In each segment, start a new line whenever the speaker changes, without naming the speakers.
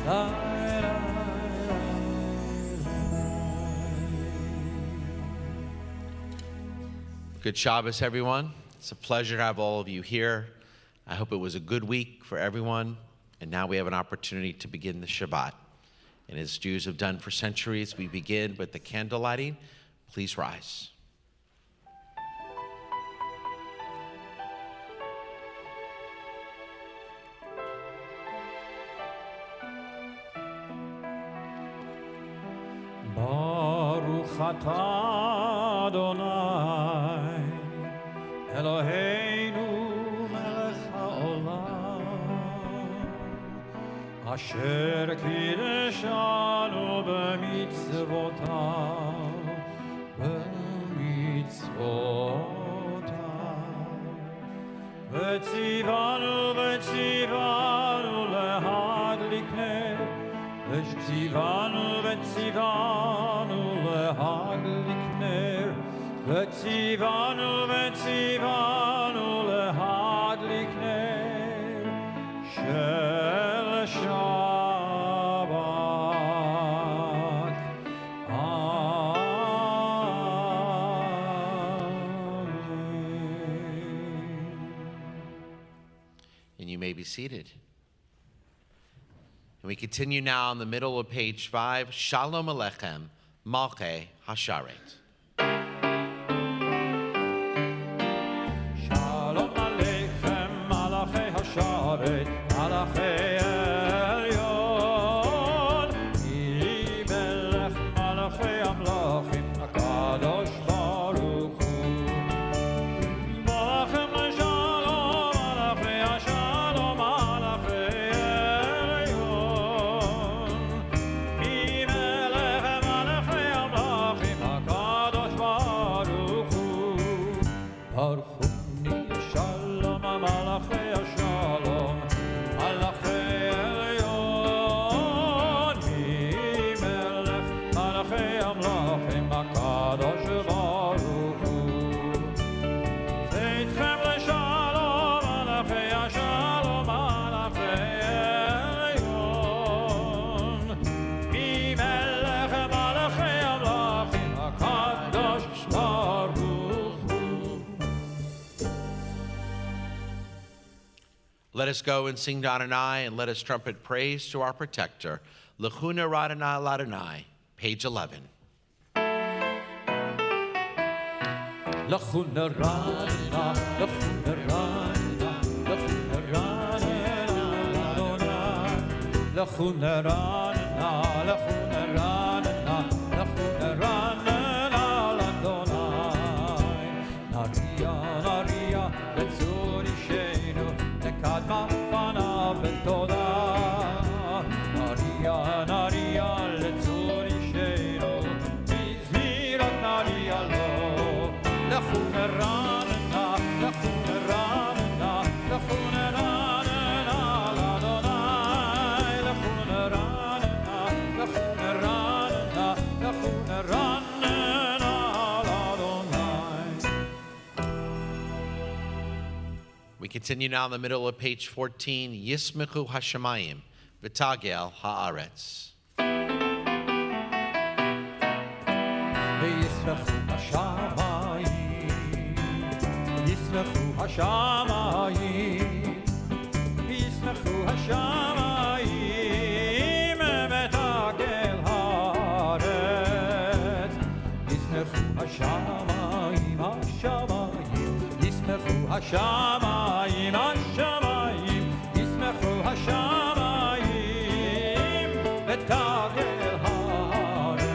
Good Shabbos, everyone. It's a pleasure to have all of you here. I hope it was a good week for everyone. And now we have an opportunity to begin the Shabbat. And as Jews have done for centuries, we begin with the candle lighting. Please rise.
Baruch atah Adonai Eloheinu melech haolam asher kideshanu b'mitzvotav v'tzivanu lehadlik ner v'tzivanu lehadlik ner v'tzivanu lehadlik ner shel Shabbat.
And you may be seated. And we continue now in the middle of page 5, Shalom Aleichem, Malchei Hasharet.
Shalom Aleichem, Malchei Hasharet, Malchei Elyon, Melech Malchei Amlachim, HaKadosh Baruch Hu. Malchem Shalom, Malchei Hashalom, Malchei Elyon, Melech Malchei Amlachim, HaKadosh Baruch Hu. Baruch Hu Shalom, Malchei Hashalom, Malchei Elyon, Melech Malchei Amlachim, HaKadosh Baruch Hu. Zeitchem l'shalom, Malchei Hashalom, Malchei Elyon, Melech Malchei Amlachim, HaKadosh Baruch Hu.
Let us go and sing to Adonai, and let us trumpet praise to our protector. Lechuna Radonai Ladonai, page 11.
Lechuna Radonai, Lechuna Radonai, Lechuna Radonai, Lechuna Radonai, Lechuna Radonai, Lechuna Radonai. Naria, Naria, Letzur Ishenu, Nekadma Fanav Betoda. Naria, Naria, Letzur Ishenu, Mizmirat Naria Lo. Lechuna Radonai, Lechuna Radonai, Lechuna Radonai, Ladonai. Lechuna Radonai, Lechuna Radonai, Lechuna Radonai, Ladonai.
We continue now in the middle of page 14, Yismechu Hashemayim, V'tagel Haaretz.
Yismechu Hashamayim, Yismechu Hashamayim, Yismechu Hashamayim, V'tagel Haaretz. Yismechu Hashamayim, Hashamayim, Yismechu Hashamayim, Hashamayim, Yismechu Hashamayim, V'tagel Haaretz.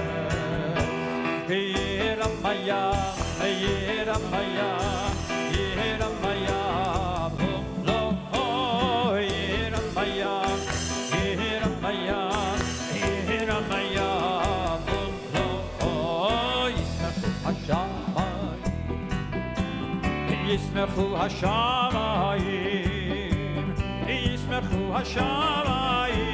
Yeramaya, Yeramaya, Yeramaya, Lo, oh, Yeramaya, Yeramaya, Yeramaya, Lo, oh, Yismechu Hashamayim, Yismechu Hashamayim, Yismechu Hashamayim.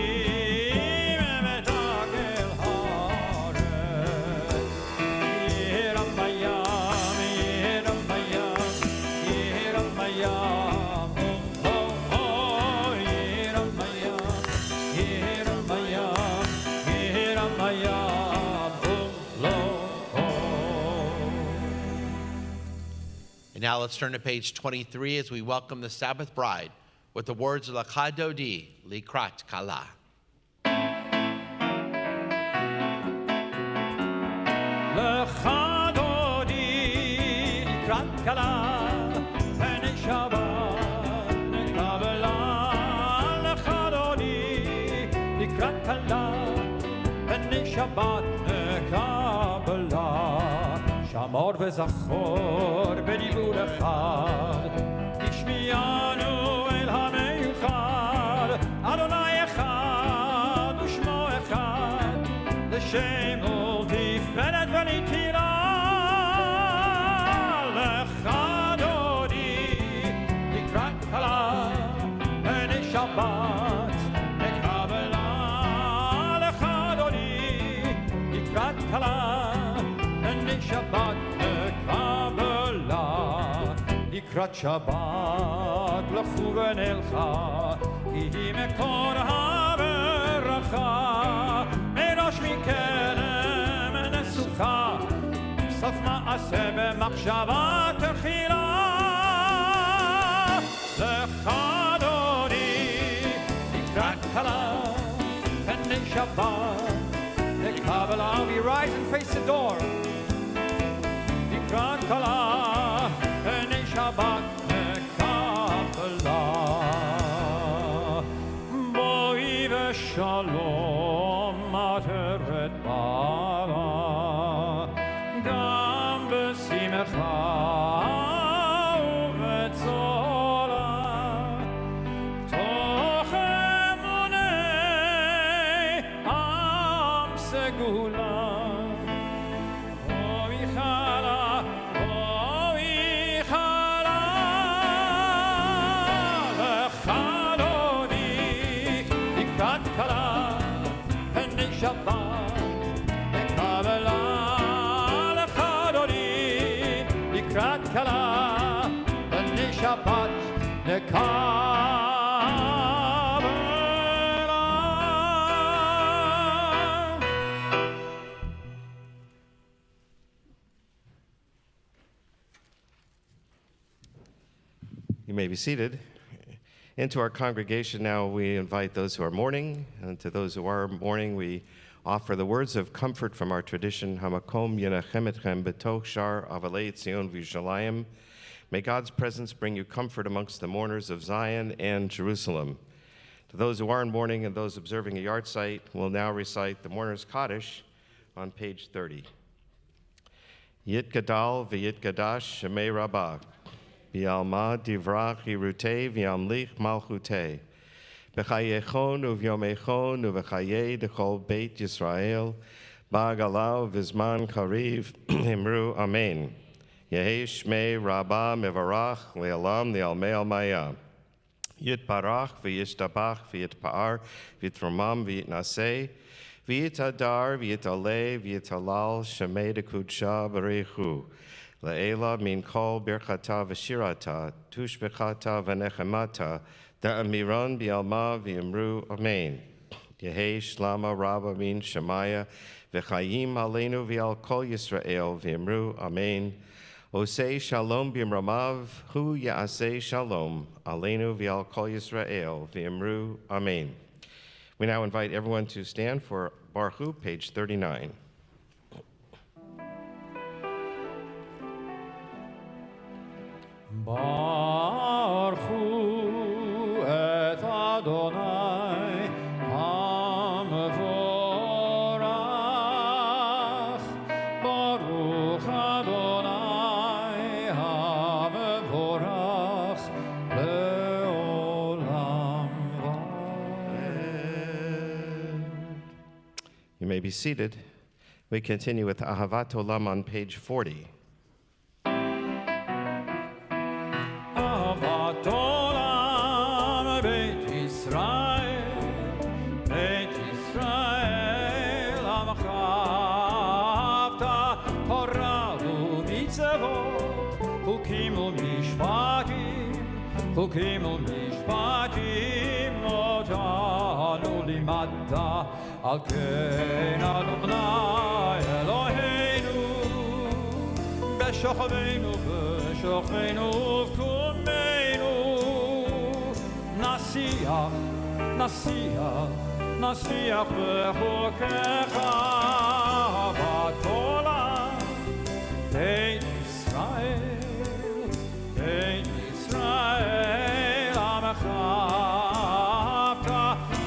And now let's turn to page 23 as we welcome the Sabbath bride with the words of Lecha Dodi, Likrat Kala.
Lecha Dodi, Likrat Kala, Pnei Shabbat Nekabela. Lecha Dodi, Likrat Kala, Pnei Shabbat Nekabela. Shamor v'zachor b'dibur echad, Ishmiyanu el ha-meichad, Adonai echad u'shmo echad, L'shem u'tiferet v'nitila. Lecha Dodi, Likrat Kala, Pnei Shabbat Nekabela. Lecha Dodi, Likrat Kala, Shabbat Kabbalah, Likrat Shabbat L'chu v'nelcha, Ki mekor ha'beracha, Merosh mikerem nesucha, Sof ma'aseh b'machshava techila. Lecha Dodi, Likrat Kala, Pnei Shabbat Kabbalah. We rise and face the door. Likrat Kala, Pnei Shabbat Kabbalah. Boi v'shalom ateret bara, Gam b'simecha u'v'tzola, Toch emunei am segula. Shabbat Kabbalah, Lecha Dodi, Likrat Kala, Pnei Shabbat Kabbalah.
You may be seated. Into our congregation now, we invite those who are mourning, and to those who are mourning, we offer the words of comfort from our tradition, Hamakom Yenachem Etchem B'toch Shar Avalei Tzion V'Yerushalayim. May God's presence bring you comfort amongst the mourners of Zion and Jerusalem. To those who are in mourning and those observing a yard site, we'll now recite the Mourner's Kaddish on page 30. Yit Gadal V'Yit Shemei Rabbah. V'yalma divrach hirutei v'yamlich malchutei. B'chayechon u'v'yomechon u'v'chayei d'chol beit Yisrael. Ba'agalau v'zman kariv himru amen. Yehi shmei rabbah mevarach le'alam le'almei almaya. Yitparach v'yishtabach v'yitpa'ar v'yitromam v'yitnasei. V'yitadar v'yitalei v'yitalal shemei d'kudsha b'reichu. Le'ela min kol birchata v'shirata, tushbechata v'nechemata, da'amiron bi'alma v'yimru amen. Yehei shlama rabba min shemaya, v'chayim aleinu v'al kol Yisrael v'yimru amen. Osei shalom b'imramav, hu ya'asei shalom, aleinu v'al kol Yisrael v'yimru amen. We now invite everyone to stand for Baruch Hu, page 39.
Baruch Hu et Adonai HaMevorach. Baruch Adonai HaMevorach le'olam va'ed.
You may be seated. We continue with Ahavat Olam on page 40.
Ahavat Olam Beit Yisrael, Beit Yisrael, Amachavta Torah u'mitzvot, Chukim u'mishpatim, Otanu limadta, Al ken Adonai Eloheinu, B'shochveinu שוכנו וקומנו נשיח, נשיח, נשיח בחוקך בתולה בית ישראל, בית ישראל עמך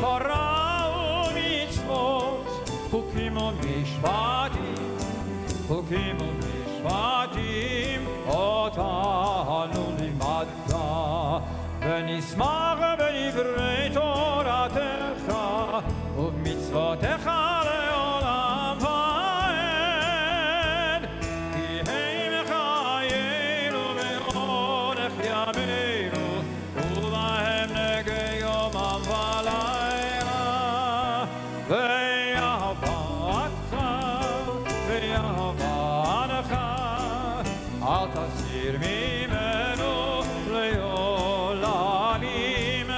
תורה ומצוות חוקים ומשפטים, חוקים ומשפטים אותנו לימדת ונשמח בדברי תורתך ובמצוותיך לעולם ועד כי הם חיינו ואורך ימינו ובהם נגע יומם ולילה ויהבתך ויהבתך אל תסיר ממנו לעולמים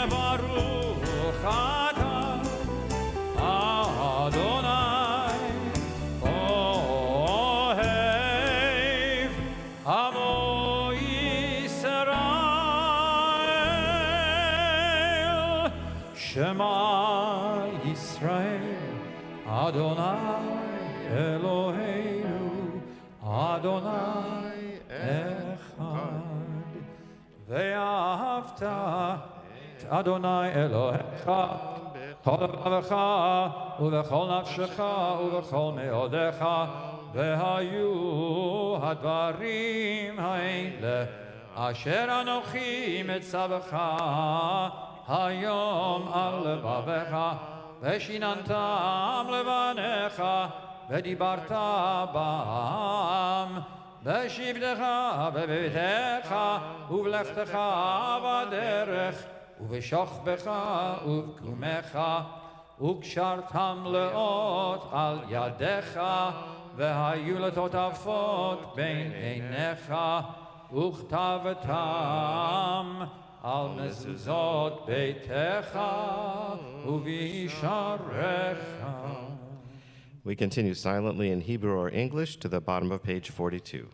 ברוך אתה אדוני אוהב עמו ישראל שמע ישראל אדוני אלוהינו אדוני אחד ואהבת את אדוני אלוהיך בכל לבבך ובכל נפשך ובכל מאודיך והיו הדברים האלה אשר אנוכי מצווך היום על לבבך ושיננתם לבניך ודיברת בם בשבתך ובביתך ובלכתך בדרך ובשוכבך ובקומך וקשרתם לאות על ידיך והיו לטוטפות בין עיניך וכתבתם על מזוזות ביתך ובישעריך.
We continue silently in Hebrew or English to the bottom of page 42.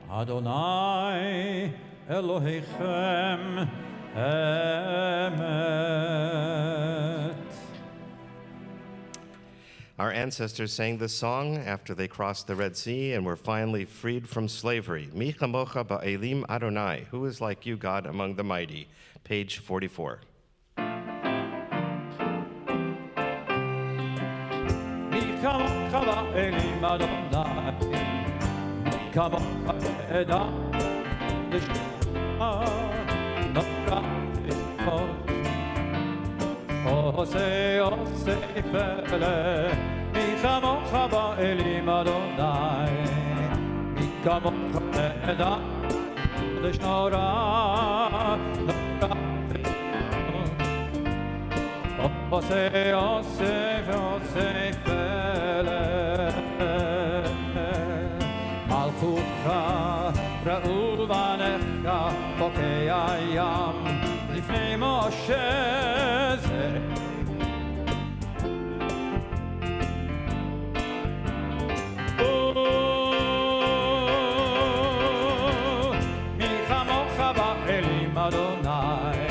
Adonai Elohechem Emet.
Our ancestors sang this song after they crossed the Red Sea and were finally freed from slavery. Mi chamocha ba'elim Adonai, who is like you, God, among the mighty? Page 44.
Mi chamocha ba'elim Adonai, mi chamocha be'edah l'shema, nokati kot. Ose pele, mi chamocha ba'elim Adonai, mi chamocha be'edah l'shema, nokati kot. Ose pele, malchutcha ra'u v'anecha bokei hayam lifnei Moshe ze. Mi chamocha ba'elim Adonai,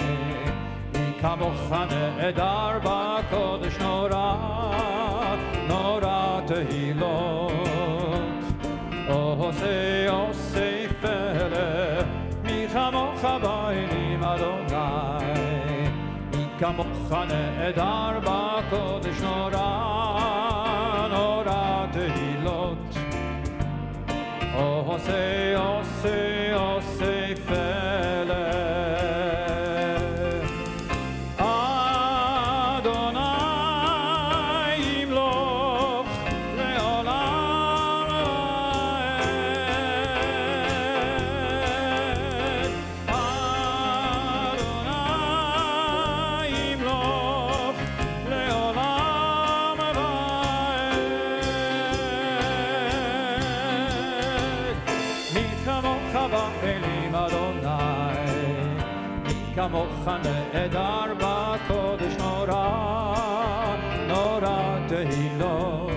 mi kamocha ne'edar ba'kodesh nora, nora tehilot. Ose pele, mi chamocha ba'elim Adonai, mi kamocha ne'edar ba'kodesh nora, nora tehilot. Ose pele. Adonai imloch le'olam נהדר בקודש נורא, נורא תהילות.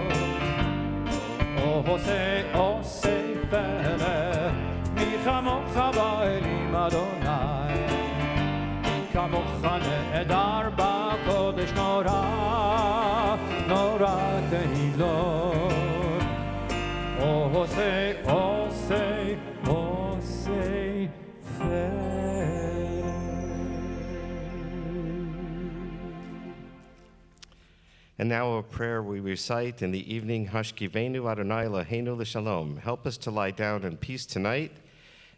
עושה פלא, מי כמוך באלים אדוני, מי כמוך נהדר בקודש נורא, נורא תהילות. עושה
And now a prayer we recite in the evening, Hashkivenu Adonai Eloheinu L'Shalom. Help us to lie down in peace tonight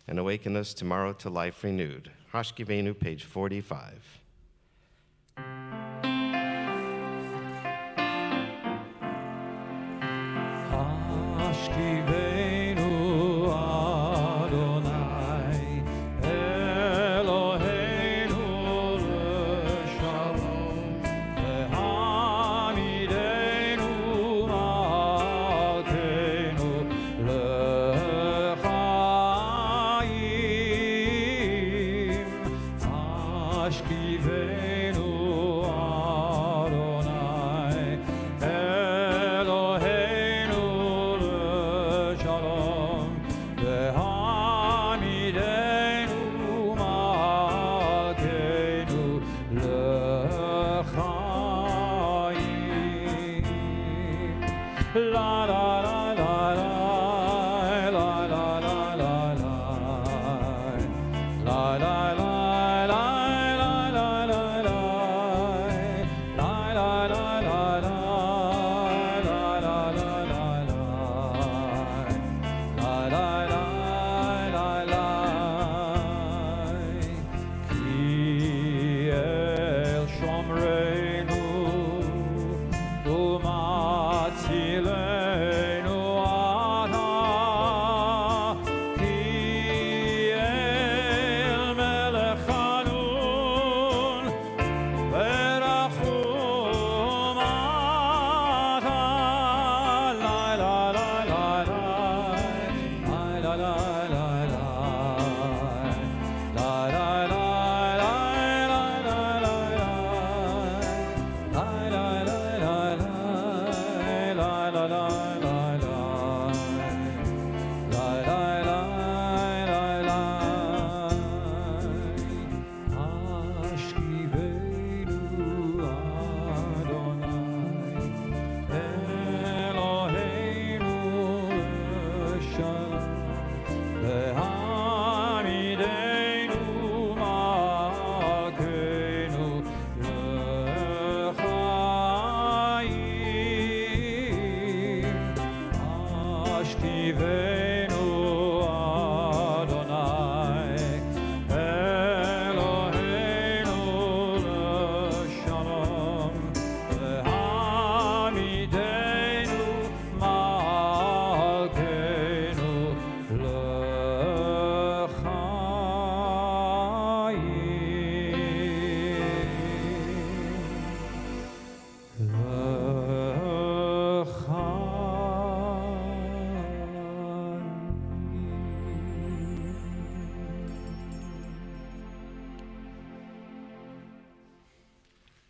and awaken us tomorrow to life renewed. Hashkivenu, page 45.
Hashkivenu Adonai Eloheinu L'Shalom Ve'hamidenu Malkeinu L'chaim. Hashkivenu Adonai Eloheinu L'Shalom Ve'hamidenu Malkeinu L'chaim. La la la la la la la la la la la la la la la la la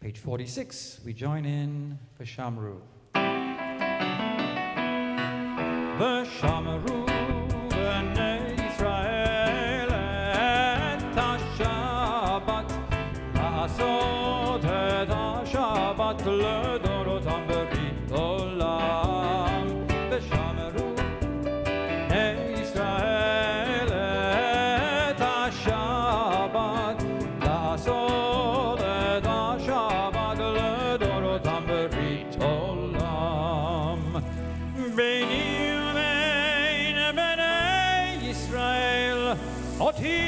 Page 46, we join in V'shamru. V'shamru b'nei Yisrael et ha-Shabbat, la'asot et ha-Shabbat l'dorotam b'rit olam. V'shamru b'nei Yisrael et ha-Shabbat, la'asot et ha-Shabbat l'dorotam b'rit olam. Beini u'bein b'nei Yisrael, oti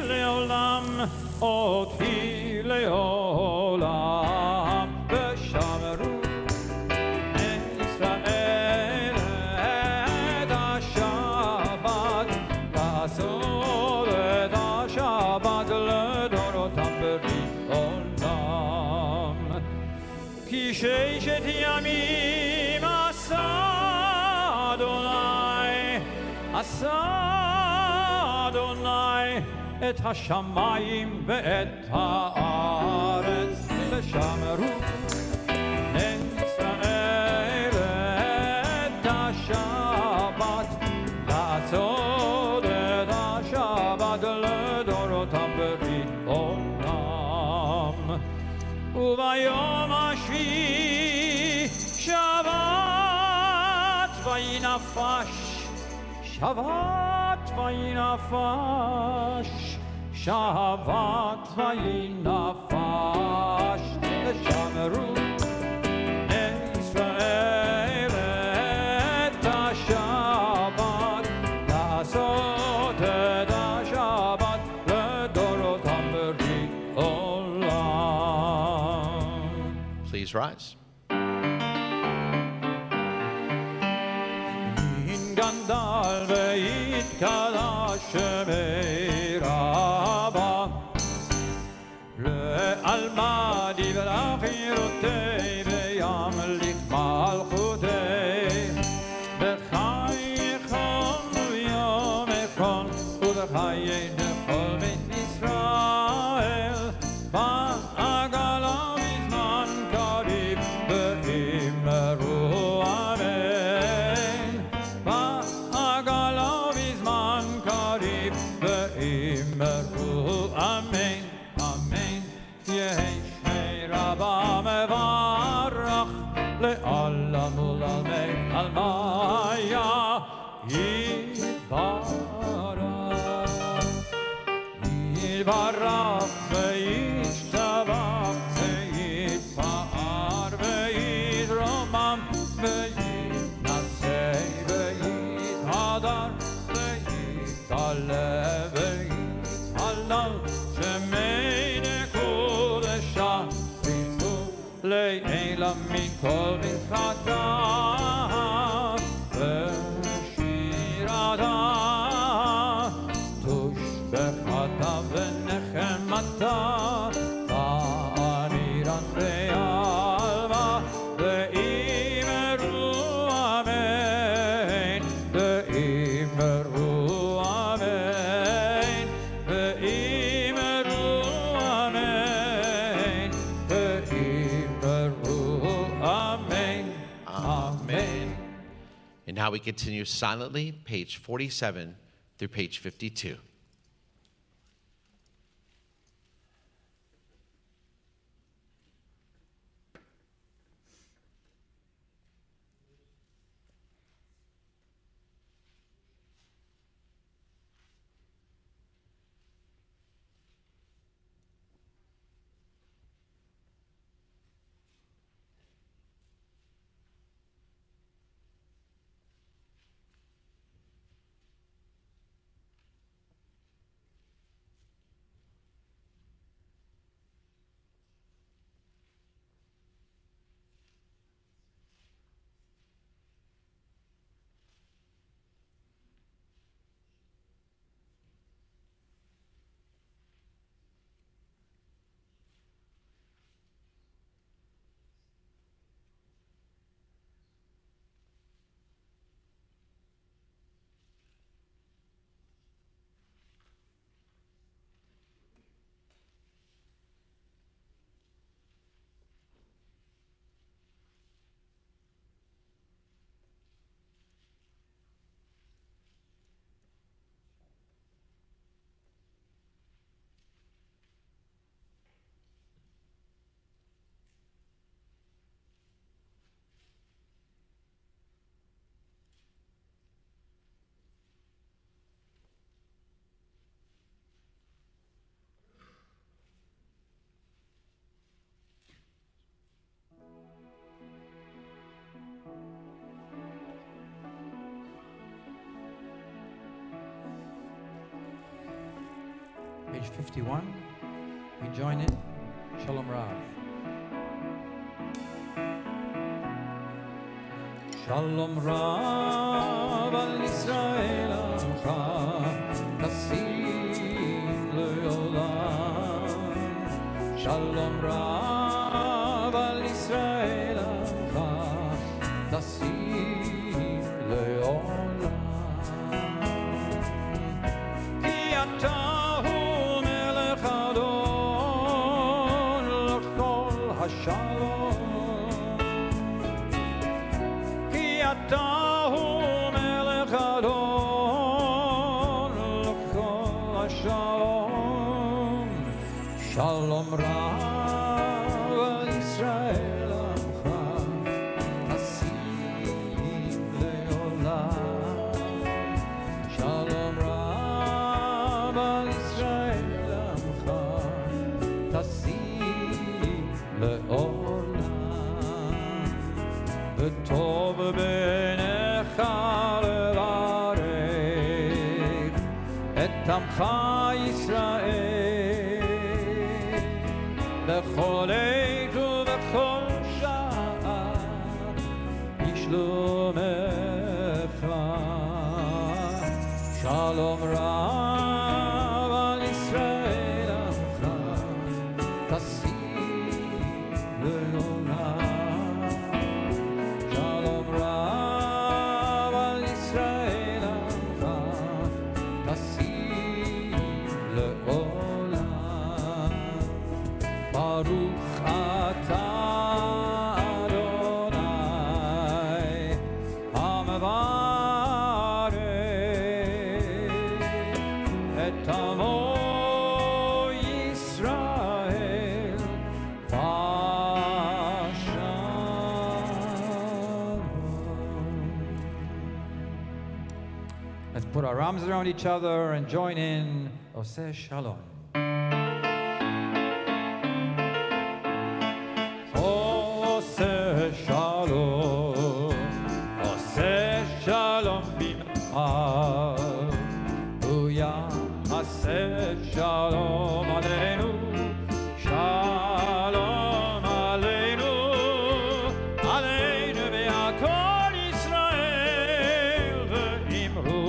le'olam, oti le'olam. V'shamru b'nei Yisrael et ha-Shabbat, la'asot et ha-Shabbat l'dorotam b'rit olam. Ki sheishet yamim asa Adonai את השמיים ואת הארץ ושמרו ישראל את השבת לעשות את השבת לדורותם בברית עולם וביום השביעי שבת וינפש שבת וינפש שבת וינפש ושמרו ישראל את השבת לעשות את השבת לדורותם בברית עולם.
Please rise.
גנדל ויתקדש שמי רבה לעלמא דברך חירותי וימליך מלכותי בחייכם ויומכם ובחיי כל בית ישראל בעגלה בזמן קריב ואמרו אמן בעגלה בזמן קריב ואמרו אמן אמן יהי שמי רבה מברך לעולם ולעולמי עלמיה יתברך יתברך וישתבח ויתפאר ויתרומם ויתנשא ויתהדר ויתעלה ויתהלל שמי קודשה ויתו לעילם מכל ברכתה ושירתה תושבחתה ונחמתה בארירן ועלמה ואמרו אמן ואמרו אמן ואמרו אמן ואמרו אמן amen.
And now we continue silently, page 47 through page 52.
Page 51, we join in Shalom Rav. Shalom Rav al Yisrael Amcha Tasim Le'olam. Shalom Rav al Yisrael Amcha Tasim Le'olam. Ki atahu השלום, כי אתה הוא מלך אדון לכל השלום. שלום רב על ישראל עמך, תשים לעולם. שלום רב על ישראל עמך, תשים לעולם. וטוב בעיניך לברך את עמך ישראל, בכל עת ובכל שעה בשלומך. שלום רב על ישראל עמך, תשים לעולם. שלום רב על ישראל עמך, תשים לעולם. ברוך אתה אדוני המברך את עמו ישראל בשלום. Let's put our arms around each other and join in Oseh Shalom. Oseh Shalom, Oseh Shalom bim'ah, Aseh Shalom aleinu, Shalom aleinu, aleinu ve'akol Yisrael ve'imru,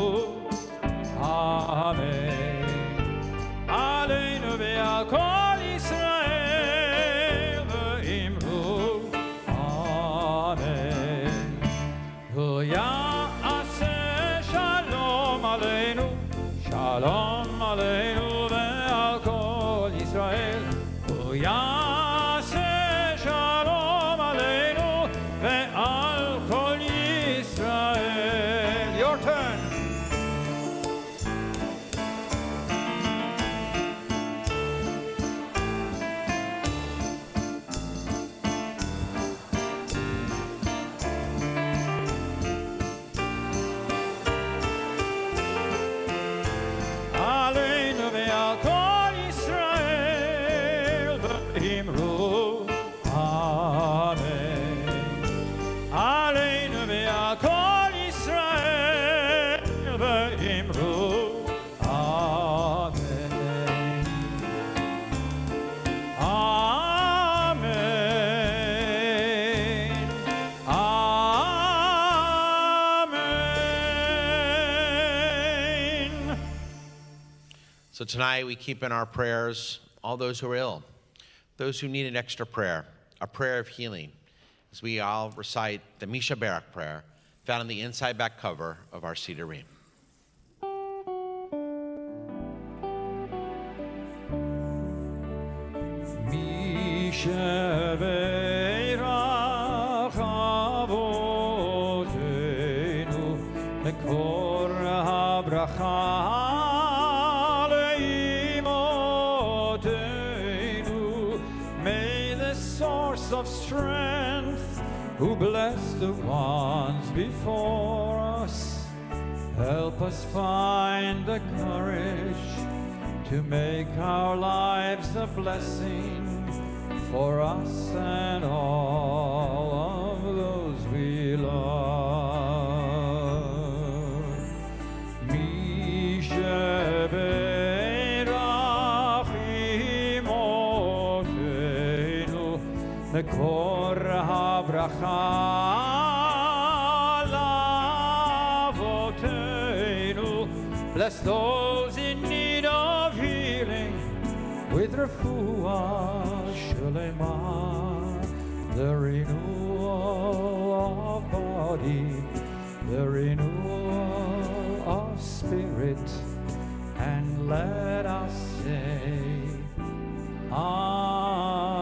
Amen. Aleinu ve'akol Yisrael ve'imru, Amen. Aseh Shalom aleinu, Shalom aleinu ve'al kol Yisrael. Yaseh shalom aleinu ve'al kol Yisrael. Your turn. Aleinu ve'al kol Yisrael ve'imru, Amen. Aleinu ve'al kol Yisrael ve'imru, Amen. Amen. Amen.
So tonight we keep in our prayers all those who are ill, those who need an extra prayer, a prayer of healing, as we all recite the Misha Barak prayer found on the inside back cover of our Seder Ream.
Misha Barak avotenu, mekor habracha of strength, who bless the ones before us, help us find the courage to make our lives a blessing for us and all of those we love. Misha Mekor habracha lavoteinu. Bless those in need of healing with refuah shlema, the renewal of body, the renewal of spirit, and let us say, Amen.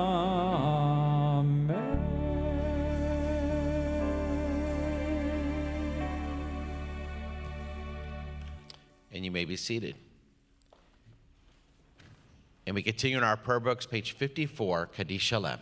you may be seated. And we continue in our prayer books, page 54, Kaddish Shalem.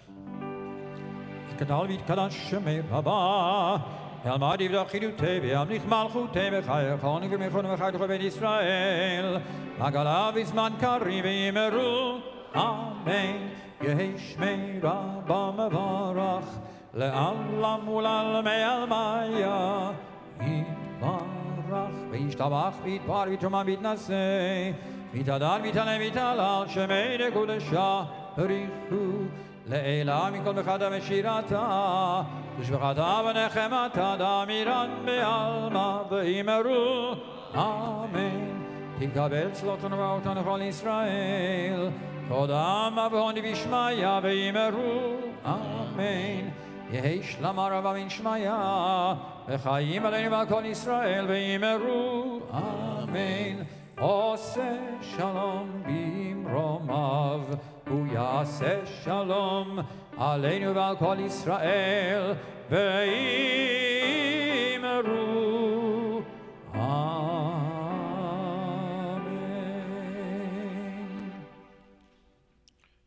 Kadal vit kadash shemei Rabba. El ma'adiv da'chidutei ve'amlich malchutei v'chayech honi v'mechon v'chayduch ben Yisrael. Nagala v'zman kari v'imeru. Amen. Yehi shmei Rabba mevarach. Le'alam u'lalmei almaya. Yivarach v'yishtabach v'yitpar v'yitruman v'yitnaseh. V'yitadal v'yitalem v'yitalal shemei dekudesha b'richu. לעילה מכל מחדה ושירתה ושבחתה ונחמתה דאמירן בעלמא ואמרו אמן. תקבל צלותנו ואותנו כל ישראל קודם אבהוני בשמיה ואמרו אמן. יהי שלמה רבה מן שמיה וחיים עלינו ועל כל ישראל ואמרו אמן. עושה שלום במרומיו ויעשה שלום עלינו ועל כל ישראל ואמרו אמן.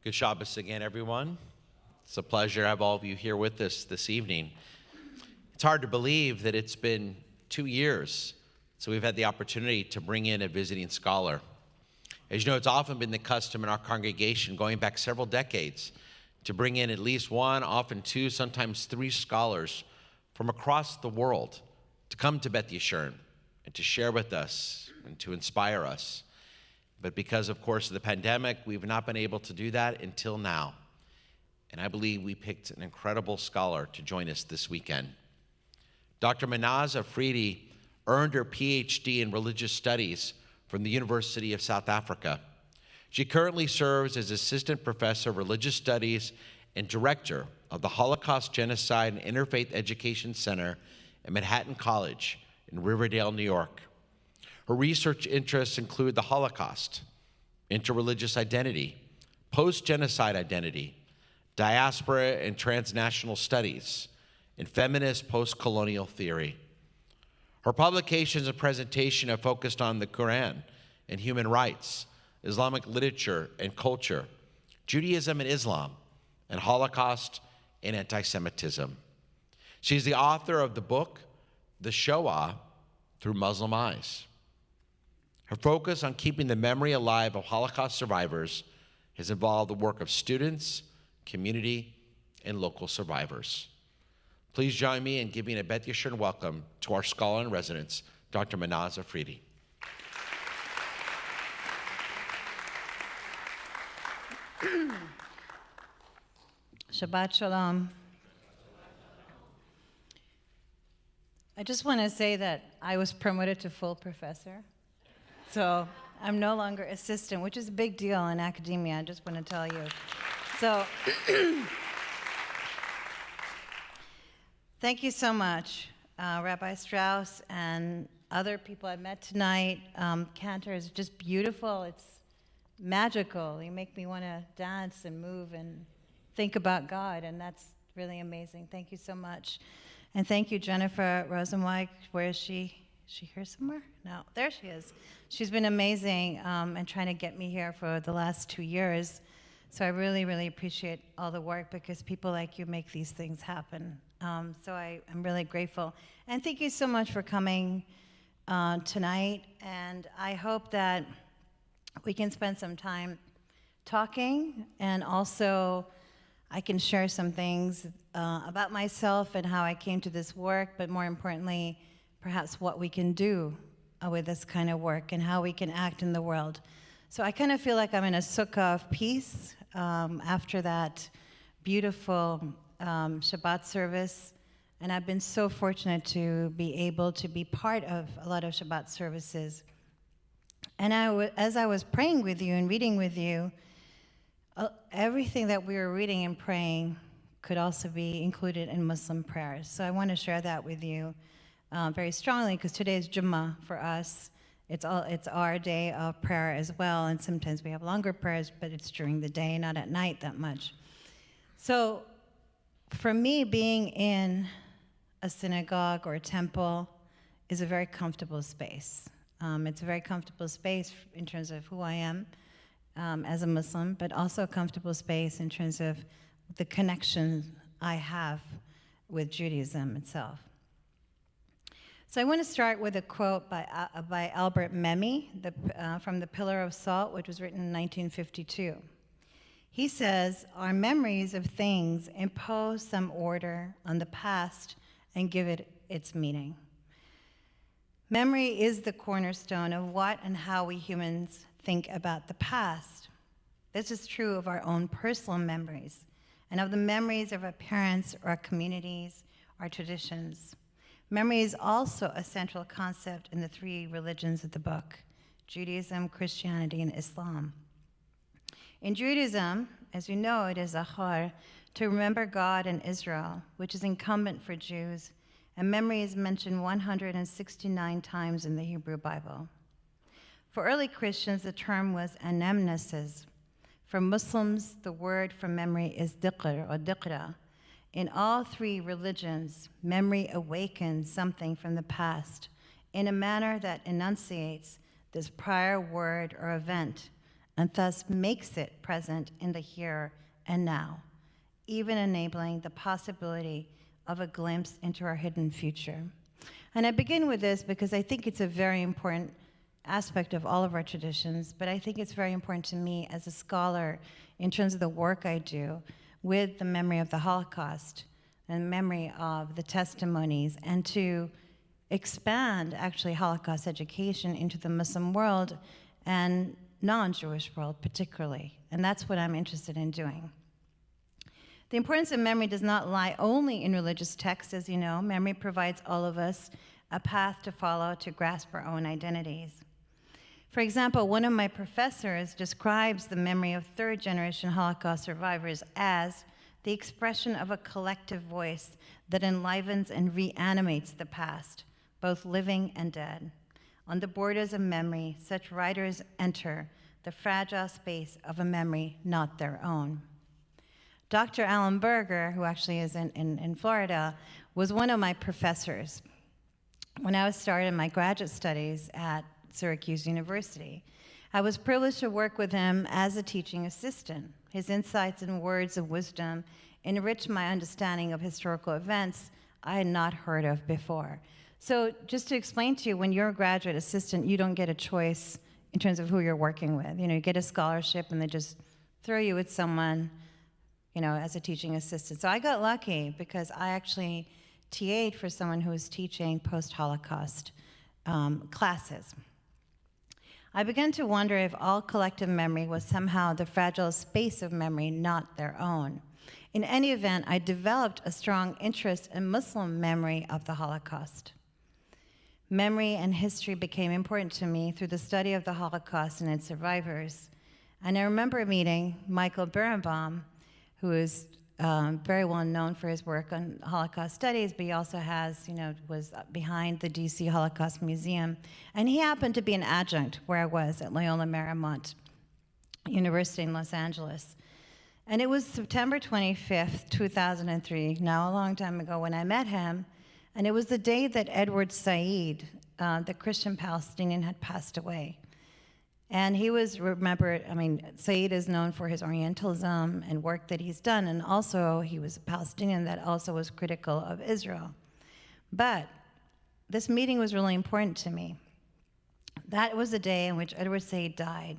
Good Shabbos again, everyone. It's a pleasure to have all of you here with us this evening. It's hard to believe that it's been 2 years so we've had the opportunity to bring in a visiting scholar. As you know, it's often been the custom in our congregation, going back several decades, to bring in at least one, often two, sometimes three scholars from across the world to come to Beth Yeshurun and to share with us and to inspire us. But because, of course, of the pandemic, we've not been able to do that until now. And I believe we picked an incredible scholar to join us this weekend. Dr. Manaz Afridi earned her PhD in religious studies from the University of South Africa. She currently serves as Assistant Professor of Religious Studies and Director of the Holocaust, Genocide, and Interfaith Education Center at Manhattan College in Riverdale, New York. Her research interests include the Holocaust, interreligious identity, post-genocide identity, diaspora and transnational studies, and feminist post-colonial theory. Her publications and presentation have focused on the Quran and human rights, Islamic literature and culture, Judaism and Islam, and Holocaust and anti-Semitism. She's the author of the book, The Shoah Through Muslim Eyes. Her focus on keeping the memory alive of Holocaust survivors has involved the work of students, community, and local survivors. Please join me in giving a Beth Yeshurun welcome to our scholar in residence, Dr. Manaz Afridi.
Shabbat Shalom. I just want to say that I was promoted to full professor. So I'm no longer assistant, which is a big deal in academia, I just want to tell you. So thank you so much, Rabbi Strauss and other people I met tonight. Cantor is just beautiful. It's magical. You make me want to dance and move and think about God, and that's really amazing. Thank you so much. And thank you, Jennifer Rosenweig. Where is she? Is she here somewhere? No, there she is. She's been amazing and trying to get me here for the last 2 years. So I really, really appreciate all the work because people like you make these things happen. So I'm really grateful. And thank you so much for coming tonight. And I hope that we can spend some time talking, and also I can share some things about myself and how I came to this work, but more importantly, perhaps what we can do with this kind of work and how we can act in the world. So I kind of feel like I'm in a sukkah of peace after that beautiful Shabbat service. And I've been so fortunate to be able to be part of a lot of Shabbat services. And as I was praying with you and reading with you, everything that we were reading and praying could also be included in Muslim prayers. So I want to share that with you very strongly, because today is Jummah for us. It's our day of prayer as well, and sometimes we have longer prayers, but it's during the day, not at night that much. So for me, being in a synagogue or a temple is a very comfortable space. It's a very comfortable space in terms of who I am as a Muslim, but also a comfortable space in terms of the connection I have with Judaism itself. So I want to start with a quote by Albert Memmi from The Pillar of Salt, which was written in 1952. He says, "Our memories of things impose some order on the past and give it its meaning. Memory is the cornerstone of what and how we humans think about the past. This is true of our own personal memories and of the memories of our parents, our communities, our traditions. Memory is also a central concept in the three religions of the book: Judaism, Christianity, and Islam. In Judaism, as you know, it is Zachar, to remember God and Israel, which is incumbent for Jews, and memory is mentioned 169 times in the Hebrew Bible. For early Christians, the term was anamnesis. For Muslims, the word for memory is dhiqr or dhiqra. In all three religions, memory awakens something from the past in a manner that enunciates this prior word or event, and thus makes it present in the here and now, even enabling the possibility of a glimpse into our hidden future. And I begin with this because I think it's a very important aspect of all of our traditions, but I think it's very important to me as a scholar in terms of the work I do with the memory of the Holocaust and memory of the testimonies, and to expand actually Holocaust education into the Muslim world and non-Jewish world particularly. And that's what I'm interested in doing. The importance of memory does not lie only in religious texts, as you know. Memory provides all of us a path to follow to grasp our own identities. For example, one of my professors describes the memory of third-generation Holocaust survivors as the expression of a collective voice that enlivens and reanimates the past, both living and dead. On the borders of memory, such writers enter the fragile space of a memory not their own. Dr. Alan Berger, who actually is in Florida, was one of my professors when I was starting my graduate studies at Syracuse University. I was privileged to work with him as a teaching assistant. His insights and words of wisdom enriched my understanding of historical events I had not heard of before. So just to explain to you, when you're a graduate assistant, you don't get a choice in terms of who you're working with. You get a scholarship and they just throw you with someone, as a teaching assistant. So I got lucky because I actually TA'd for someone who was teaching post-Holocaust classes. I began to wonder if all collective memory was somehow the fragile space of memory not their own. In any event, I developed a strong interest in Muslim memory of the Holocaust. Memory and history became important to me through the study of the Holocaust and its survivors. And I remember meeting Michael Birnbaum, who is very well known for his work on Holocaust studies, but he also was behind the DC Holocaust Museum. And he happened to be an adjunct where I was at Loyola Marymount University in Los Angeles. And it was September 25th, 2003, now a long time ago, when I met him. And it was the day that Edward Said, the Christian Palestinian, had passed away. And he was remembered, Said is known for his Orientalism and work that he's done, and also he was a Palestinian that also was critical of Israel. But this meeting was really important to me. That was the day in which Edward Said died.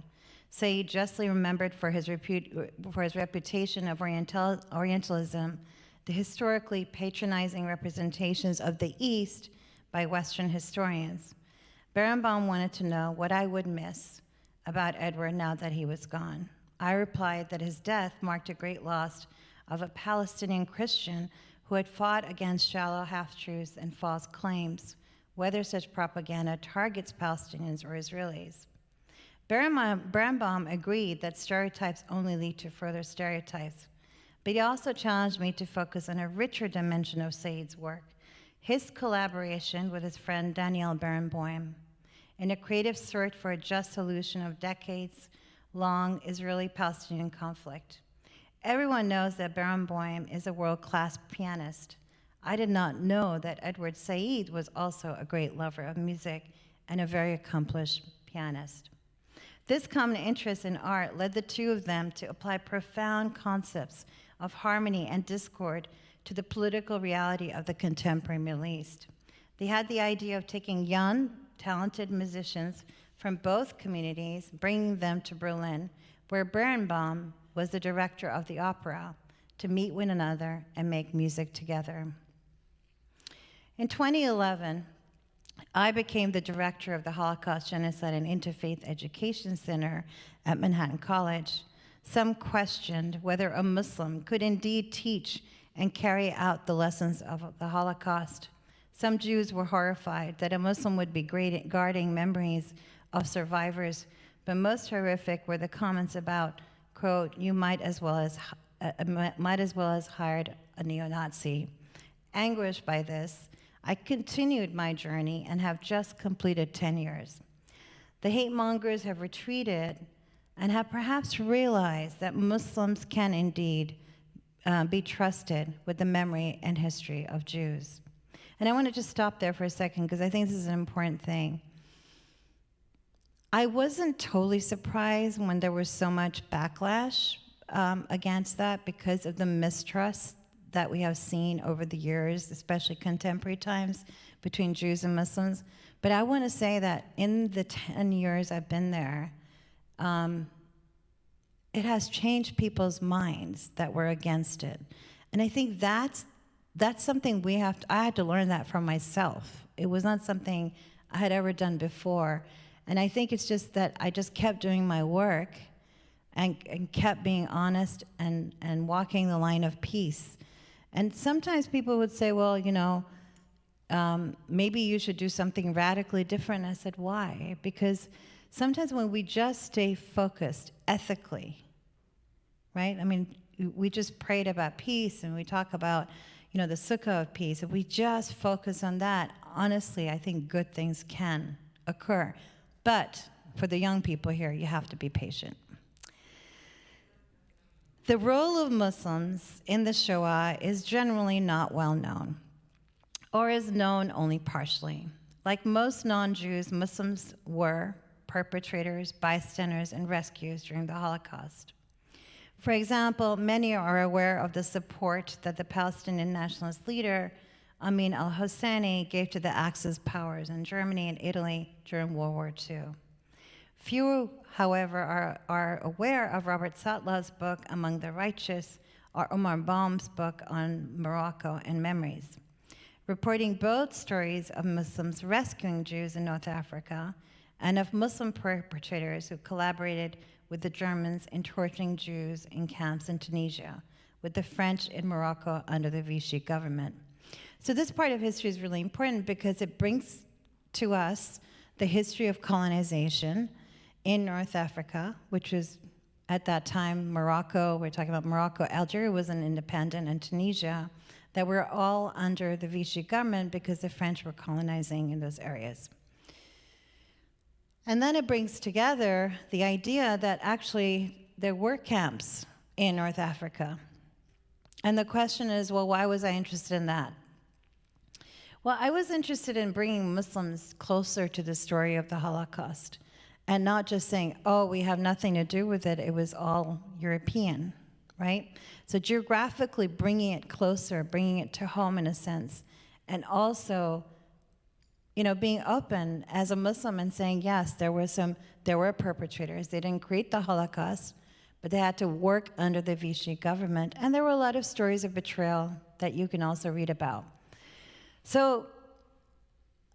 Said justly remembered for his reputation of Orientalism, the historically patronizing representations of the East by Western historians. Birnbaum wanted to know what I would miss about Edward now that he was gone. I replied that his death marked a great loss of a Palestinian Christian who had fought against shallow half-truths and false claims, whether such propaganda targets Palestinians or Israelis. Birnbaum agreed that stereotypes only lead to further stereotypes, but he also challenged me to focus on a richer dimension of Said's work, his collaboration with his friend Daniel Barenboim, in a creative search for a just solution of decades-long Israeli-Palestinian conflict. Everyone knows that Barenboim is a world-class pianist. I did not know that Edward Said was also a great lover of music and a very accomplished pianist. This common interest in art led the two of them to apply profound concepts of harmony and discord to the political reality of the contemporary Middle East. They had the idea of taking young, talented musicians from both communities, bringing them to Berlin, where Berenbaum was the director of the opera, to meet one another and make music together. In 2011, I became the director of the Holocaust, Genocide, and Interfaith Education Center at Manhattan College. Some questioned whether a Muslim could indeed teach and carry out the lessons of the Holocaust. Some Jews were horrified that a Muslim would be guarding memories of survivors, but most horrific were the comments about, quote, "You might as well as hired a neo-Nazi." Anguished by this, I continued my journey and have just completed 10 years. The hate mongers have retreated and have perhaps realized that Muslims can indeed be trusted with the memory and history of Jews. And I want to just stop there for a second because I think this is an important thing. I wasn't totally surprised when there was so much backlash against that because of the mistrust that we have seen over the years, especially contemporary times, between Jews and Muslims. But I want to say that in the 10 years I've been there, it has changed people's minds that were against it. And I think that's something I had to learn that from myself. It was not something I had ever done before. And I think it's just that I just kept doing my work and kept being honest and walking the line of peace. And sometimes people would say, well, you know, maybe you should do something radically different. I said, why? Because sometimes when we just stay focused ethically, right? I mean, we just prayed about peace and we talk about, you know, the sukkah of peace. If we just focus on that, honestly, I think good things can occur. But for the young people here, you have to be patient. The role of Muslims in the Shoah is generally not well known, or is known only partially. Like most non-Jews, Muslims were perpetrators, bystanders, and rescuers during the Holocaust. For example, many are aware of the support that the Palestinian nationalist leader, Amin al-Husseini, gave to the Axis powers in Germany and Italy during World War II. Few, however, are aware of Robert Satlav's book, Among the Righteous, or Omar Baum's book on Morocco and Memories, reporting both stories of Muslims rescuing Jews in North Africa and of Muslim perpetrators who collaborated with the Germans in torturing Jews in camps in Tunisia, with the French in Morocco under the Vichy government. So this part of history is really important because it brings to us the history of colonization in North Africa, which was at that time Morocco. We're talking about Morocco. Algeria was an independent, and Tunisia, that were all under the Vichy government because the French were colonizing in those areas. And then it brings together the idea that actually there were camps in North Africa. And the question is, well, why was I interested in that? Well, I was interested in bringing Muslims closer to the story of the Holocaust and not just saying, oh, we have nothing to do with it, it was all European, right? So geographically bringing it closer, bringing it to home in a sense, and also, you know, being open as a Muslim and saying, yes, there were perpetrators. They didn't create the Holocaust, but they had to work under the Vichy government. And there were a lot of stories of betrayal that you can also read about. So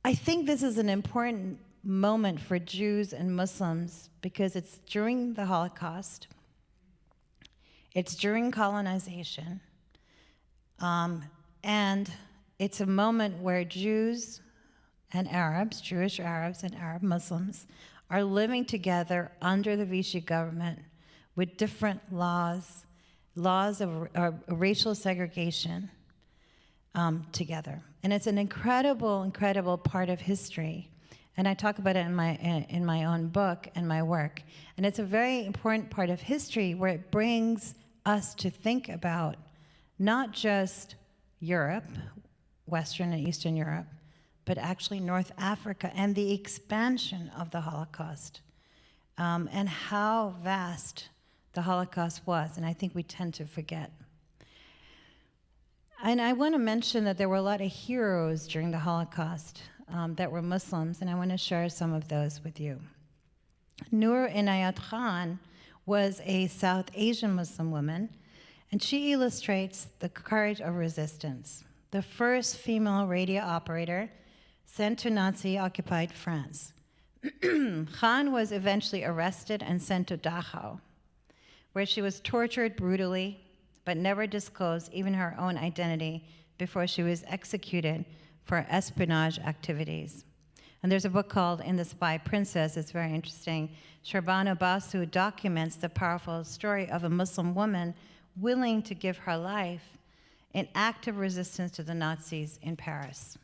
I think this is an important moment for Jews and Muslims because it's during the Holocaust, it's during colonization, and it's a moment where Jews and Arabs, Jewish Arabs and Arab Muslims, are living together under the Vichy government with different laws of racial segregation together. And it's an incredible, incredible part of history. And I talk about it in my own book and my work. And it's a very important part of history where it brings us to think about not just Europe, Western and Eastern Europe, but actually North Africa and the expansion of the Holocaust, and how vast the Holocaust was, and I think we tend to forget. And I want to mention that there were a lot of heroes during the Holocaust that were Muslims, and I want to share some of those with you. Noor Inayat Khan was a South Asian Muslim woman, and she illustrates the courage of resistance. The first female radio operator sent to Nazi-occupied France. Khan was eventually arrested and sent to Dachau, where she was tortured brutally, but never disclosed even her own identity before she was executed for espionage activities. And there's a book called In the Spy Princess. It's very interesting. Sharbana Basu documents the powerful story of a Muslim woman willing to give her life in active resistance to the Nazis in Paris.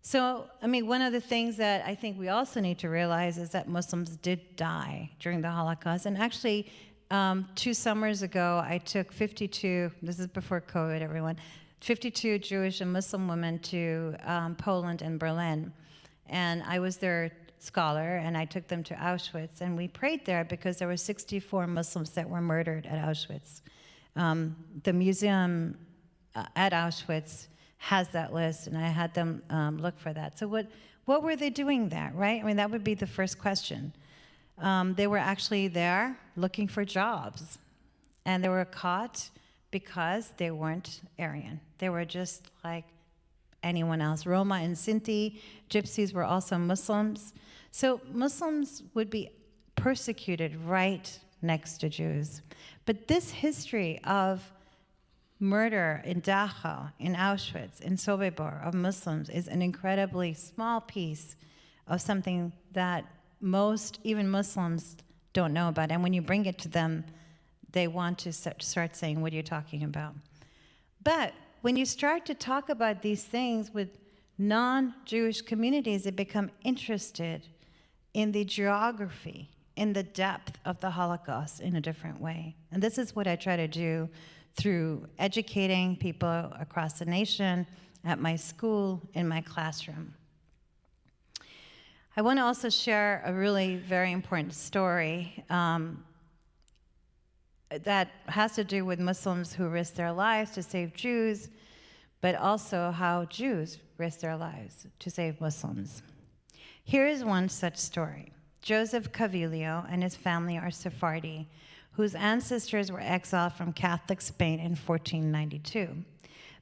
So, I mean, one of the things that I think we also need to realize is that Muslims did die during the Holocaust. And actually, 2 summers ago, I took 52, this is before COVID, everyone, 52 Jewish and Muslim women to Poland and Berlin. And I was their scholar, and I took them to Auschwitz. And we prayed there because there were 64 Muslims that were murdered at Auschwitz. The museum at Auschwitz has that list, and I had them look for that. So what were they doing there, right? I mean, that would be the first question. They were actually there looking for jobs, and they were caught because they weren't Aryan. They were just like anyone else. Roma and Sinti, Gypsies were also Muslims. So Muslims would be persecuted right next to Jews. But this history of murder in Dachau, in Auschwitz, in Sobibor of Muslims is an incredibly small piece of something that most, even Muslims, don't know about. And when you bring it to them, they want to start saying, what are you talking about? But when you start to talk about these things with non-Jewish communities, they become interested in the geography, in the depth of the Holocaust in a different way. And this is what I try to do through educating people across the nation, at my school, in my classroom. I want to also share a really very important story that has to do with Muslims who risk their lives to save Jews, but also how Jews risk their lives to save Muslims. Here is one such story. Joseph Cavillo and his family are Sephardi, whose ancestors were exiled from Catholic Spain in 1492.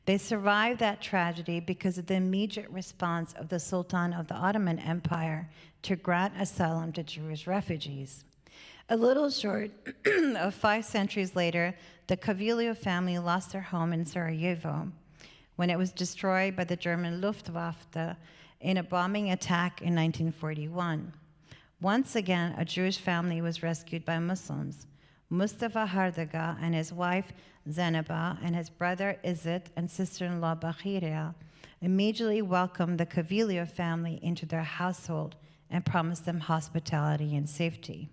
They survived that tragedy because of the immediate response of the Sultan of the Ottoman Empire to grant asylum to Jewish refugees. A little short of 5 centuries later, the Cavillo family lost their home in Sarajevo when it was destroyed by the German Luftwaffe in a bombing attack in 1941. Once again, a Jewish family was rescued by Muslims. Mustafa Hardaga and his wife Zainaba and his brother Izzet and sister-in-law Bakhiria immediately welcomed the Cavillo family into their household and promised them hospitality and safety.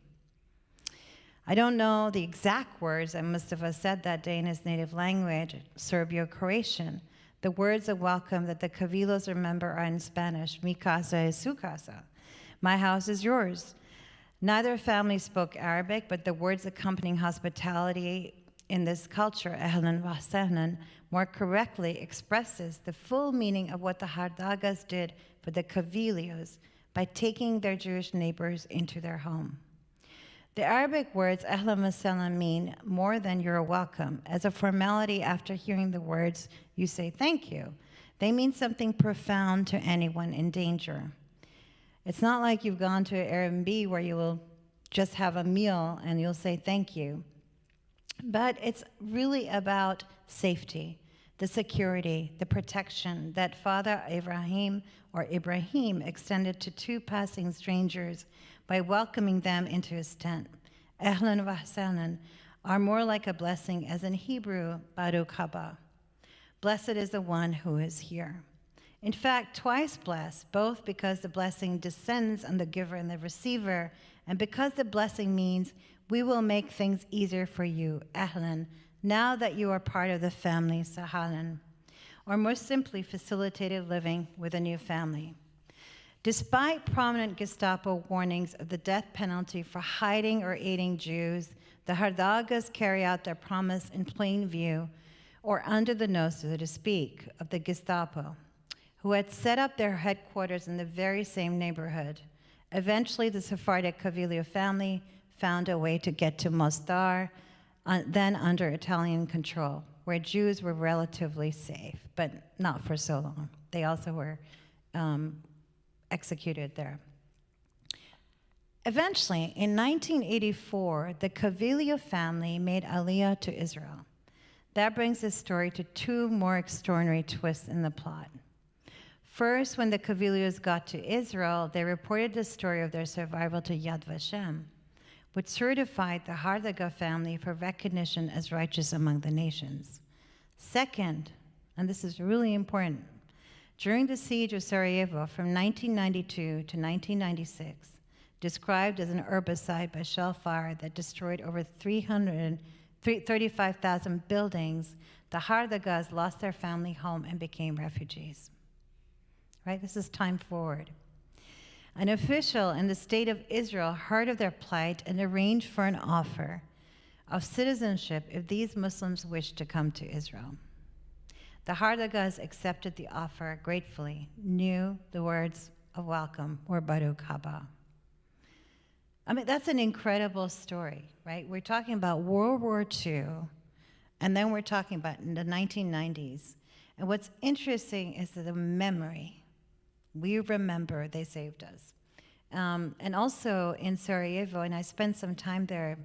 I don't know the exact words that Mustafa said that day in his native language, Serbio-Croatian. The words of welcome that the Cavillos remember are in Spanish, mi casa es su casa, my house is yours. Neither family spoke Arabic, but the words accompanying hospitality in this culture, ahlan wa sahlan, more correctly expresses the full meaning of what the Hardagas did for the Cavillos by taking their Jewish neighbors into their home. The Arabic words ahlan wa sahlan mean more than you're welcome. As a formality after hearing the words, you say thank you. They mean something profound to anyone in danger. It's not like you've gone to Airbnb where you will just have a meal and you'll say thank you. But it's really about safety, the security, the protection that Father Ibrahim extended to 2 passing strangers by welcoming them into his tent. Ahlan wa sahlan are more like a blessing, as in Hebrew, Baruch haba. Blessed is the one who is here. In fact, twice blessed, both because the blessing descends on the giver and the receiver, and because the blessing means we will make things easier for you, ahlan, now that you are part of the family, sahalan. or more simply facilitated living with a new family. Despite prominent Gestapo warnings of the death penalty for hiding or aiding Jews, the Hardagas carry out their promise in plain view, or under the nose, so to speak, of the Gestapo, who had set up their headquarters in the very same neighborhood. Eventually, the Sephardic Cavillo family found a way to get to Mostar, then under Italian control, where Jews were relatively safe, but not for so long. They also were executed there. Eventually, in 1984, the Cavillo family made Aliyah to Israel. That brings this story to two more extraordinary twists in the plot. First, when the Cavillos got to Israel, they reported the story of their survival to Yad Vashem, which certified the Hardaga family for recognition as righteous among the nations. Second, and this is really important, during the siege of Sarajevo from 1992 to 1996, described as an herbicide by shell fire that destroyed over 35,000 buildings, the Hardagas lost their family home and became refugees. Right? This is time forward. An official in the state of Israel heard of their plight and arranged for an offer of citizenship if these Muslims wished to come to Israel. The Hardagas accepted the offer gratefully, knew the words of welcome were Baruch haba. I mean, that's an incredible story, right? We're talking about World War II, and then we're talking about in the 1990s. And what's interesting is the memory. We remember they saved us. And also in Sarajevo, and I spent some time there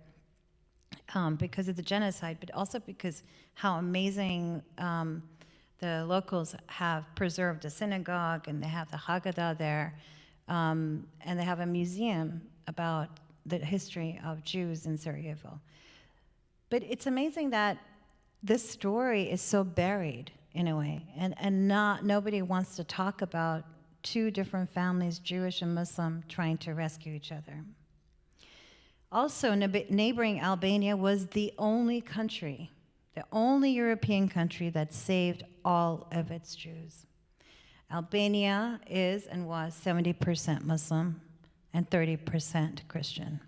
because of the genocide, but also because how amazing the locals have preserved the synagogue, and they have the Haggadah there, and they have a museum about the history of Jews in Sarajevo. But it's amazing that this story is so buried in a way, and nobody wants to talk about two different families, Jewish and Muslim, trying to rescue each other. Also, neighboring Albania was the only country, the only European country that saved all of its Jews. Albania is and was 70% Muslim and 30% Christian.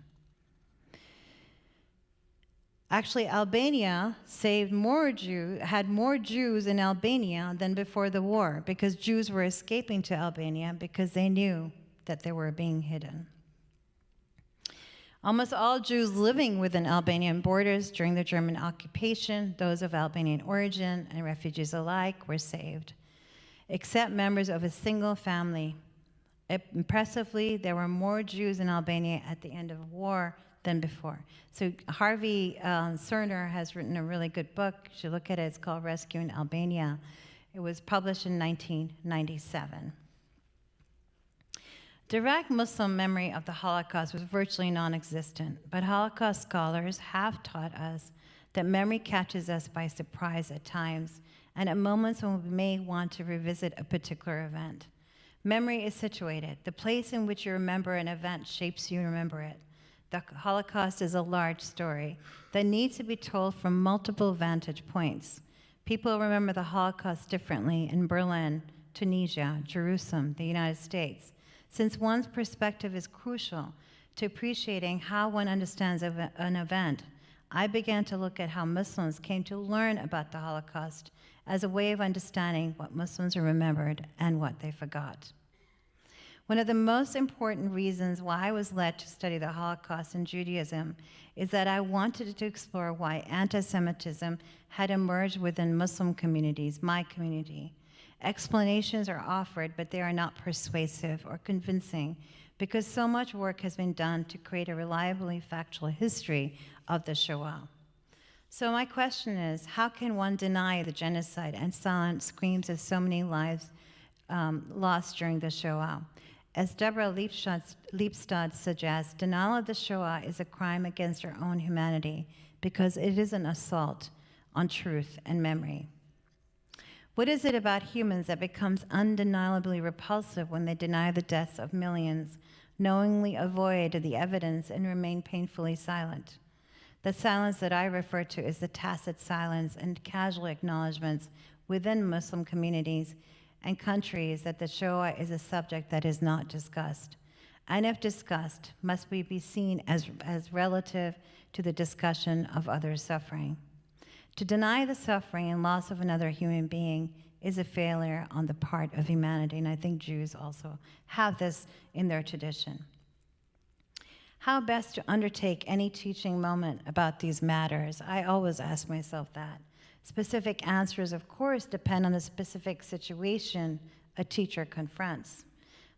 Actually, Albania had more Jews in Albania than before the war, because Jews were escaping to Albania because they knew that they were being hidden. Almost all Jews living within Albanian borders during the German occupation, those of Albanian origin and refugees alike, were saved, except members of a single family. Impressively, there were more Jews in Albania at the end of the war than before. So Harvey Cerner has written a really good book. You should look at it. It's called Rescuing Albania. It was published in 1997. Direct Muslim memory of the Holocaust was virtually non-existent, but Holocaust scholars have taught us that memory catches us by surprise at times, and at moments when we may want to revisit a particular event. Memory is situated. The place in which you remember an event shapes you remember it. The Holocaust is a large story that needs to be told from multiple vantage points. People remember the Holocaust differently in Berlin, Tunisia, Jerusalem, the United States, since one's perspective is crucial to appreciating how one understands an event. I began to look at how Muslims came to learn about the Holocaust as a way of understanding what Muslims remembered and what they forgot. One of the most important reasons why I was led to study the Holocaust in Judaism is that I wanted to explore why anti-Semitism had emerged within Muslim communities, my community. Explanations are offered, but they are not persuasive or convincing because so much work has been done to create a reliably factual history of the Shoah. So my question is, how can one deny the genocide and silent screams of so many lives lost during the Shoah? As Deborah Liebstad suggests, denial of the Shoah is a crime against our own humanity because it is an assault on truth and memory. What is it about humans that becomes undeniably repulsive when they deny the deaths of millions, knowingly avoid the evidence, and remain painfully silent? The silence that I refer to is the tacit silence and casual acknowledgments within Muslim communities and countries that the Shoah is a subject that is not discussed, and if discussed, must be seen as relative to the discussion of others' suffering. To deny the suffering and loss of another human being is a failure on the part of humanity, and I think Jews also have this in their tradition. How best to undertake any teaching moment about these matters? I always ask myself that. Specific answers, of course, depend on the specific situation a teacher confronts.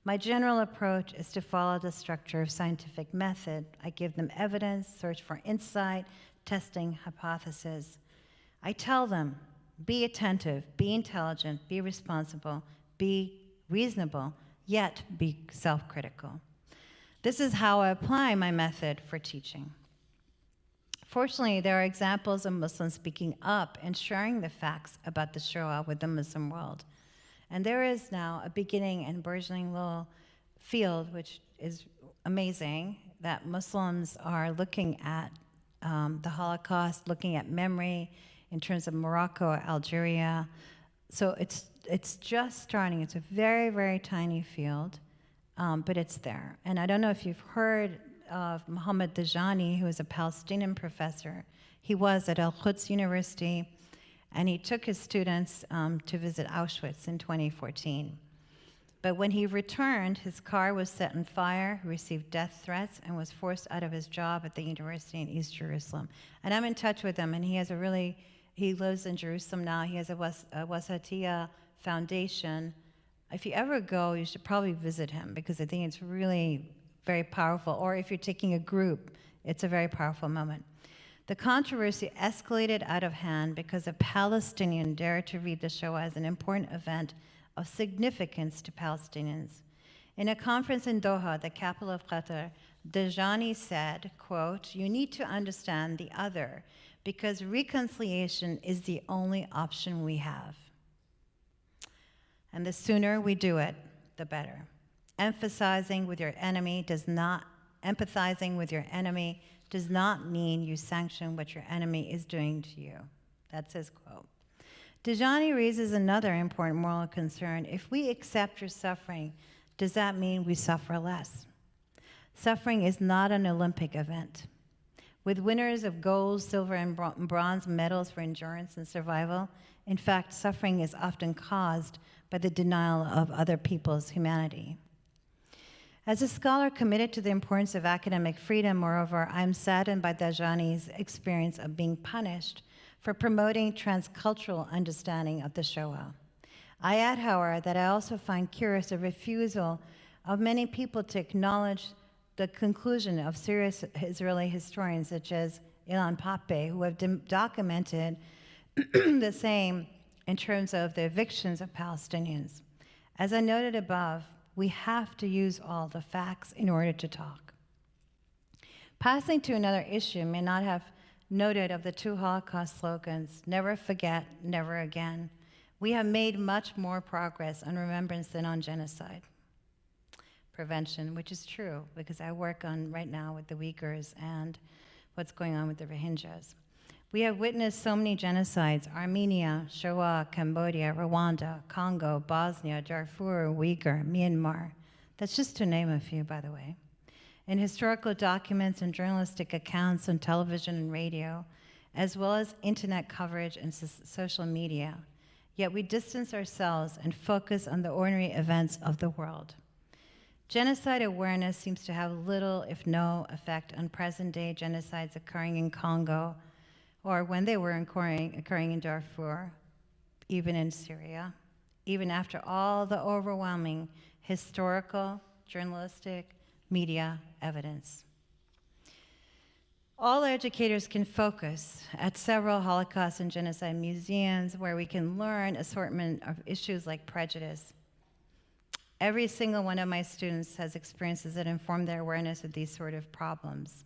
My general approach is to follow the structure of scientific method. I give them evidence, search for insight, testing hypotheses. I tell them, be attentive, be intelligent, be responsible, be reasonable, yet be self-critical. This is how I apply my method for teaching. Fortunately, there are examples of Muslims speaking up and sharing the facts about the Shoah with the Muslim world. And there is now a beginning and burgeoning little field, which is amazing, that Muslims are looking at the Holocaust, looking at memory in terms of Morocco, Algeria. So it's just starting. It's a very, very tiny field, but it's there. And I don't know if you've heard of Mohammed Dajani, who is a Palestinian professor. He was at Al-Quds University, and he took his students to visit Auschwitz in 2014. But when he returned, his car was set on fire, he received death threats, and was forced out of his job at the university in East Jerusalem. And I'm in touch with him, and he lives in Jerusalem now. He has a Wasatiyah Foundation. If you ever go, you should probably visit him, because I think it's really very powerful. Or if you're taking a group, it's a very powerful moment. The controversy escalated out of hand because a Palestinian dared to read the Shoah as an important event of significance to Palestinians. In a conference in Doha, the capital of Qatar, Dajani said, quote, "You need to understand the other because reconciliation is the only option we have. And the sooner we do it, the better. Empathizing with your enemy does not mean you sanction what your enemy is doing to you." That's his quote. Dajani raises another important moral concern. If we accept your suffering, does that mean we suffer less? Suffering is not an Olympic event. With winners of gold, silver, and bronze medals for endurance and survival, in fact, suffering is often caused by the denial of other people's humanity. As a scholar committed to the importance of academic freedom, moreover, I'm saddened by Dajani's experience of being punished for promoting transcultural understanding of the Shoah. I add, however, that I also find curious the refusal of many people to acknowledge the conclusion of serious Israeli historians such as Ilan Pappé, who have documented the same in terms of the evictions of Palestinians. As I noted above, we have to use all the facts in order to talk. Passing to another issue, may not have noted of the two Holocaust slogans, never forget, never again. We have made much more progress on remembrance than on genocide prevention, which is true, because I work on right now with the Uyghurs and what's going on with the Rohingyas. We have witnessed so many genocides: Armenia, Shoah, Cambodia, Rwanda, Congo, Bosnia, Darfur, Uyghur, Myanmar. That's just to name a few, by the way. In historical documents and journalistic accounts on television and radio, as well as internet coverage and social media. Yet we distance ourselves and focus on the ordinary events of the world. Genocide awareness seems to have little, if no, effect on present-day genocides occurring in Congo, or when they were occurring in Darfur, even in Syria, even after all the overwhelming historical, journalistic, media evidence. All educators can focus at several Holocaust and genocide museums where we can learn assortment of issues like prejudice. Every single one of my students has experiences that inform their awareness of these sort of problems.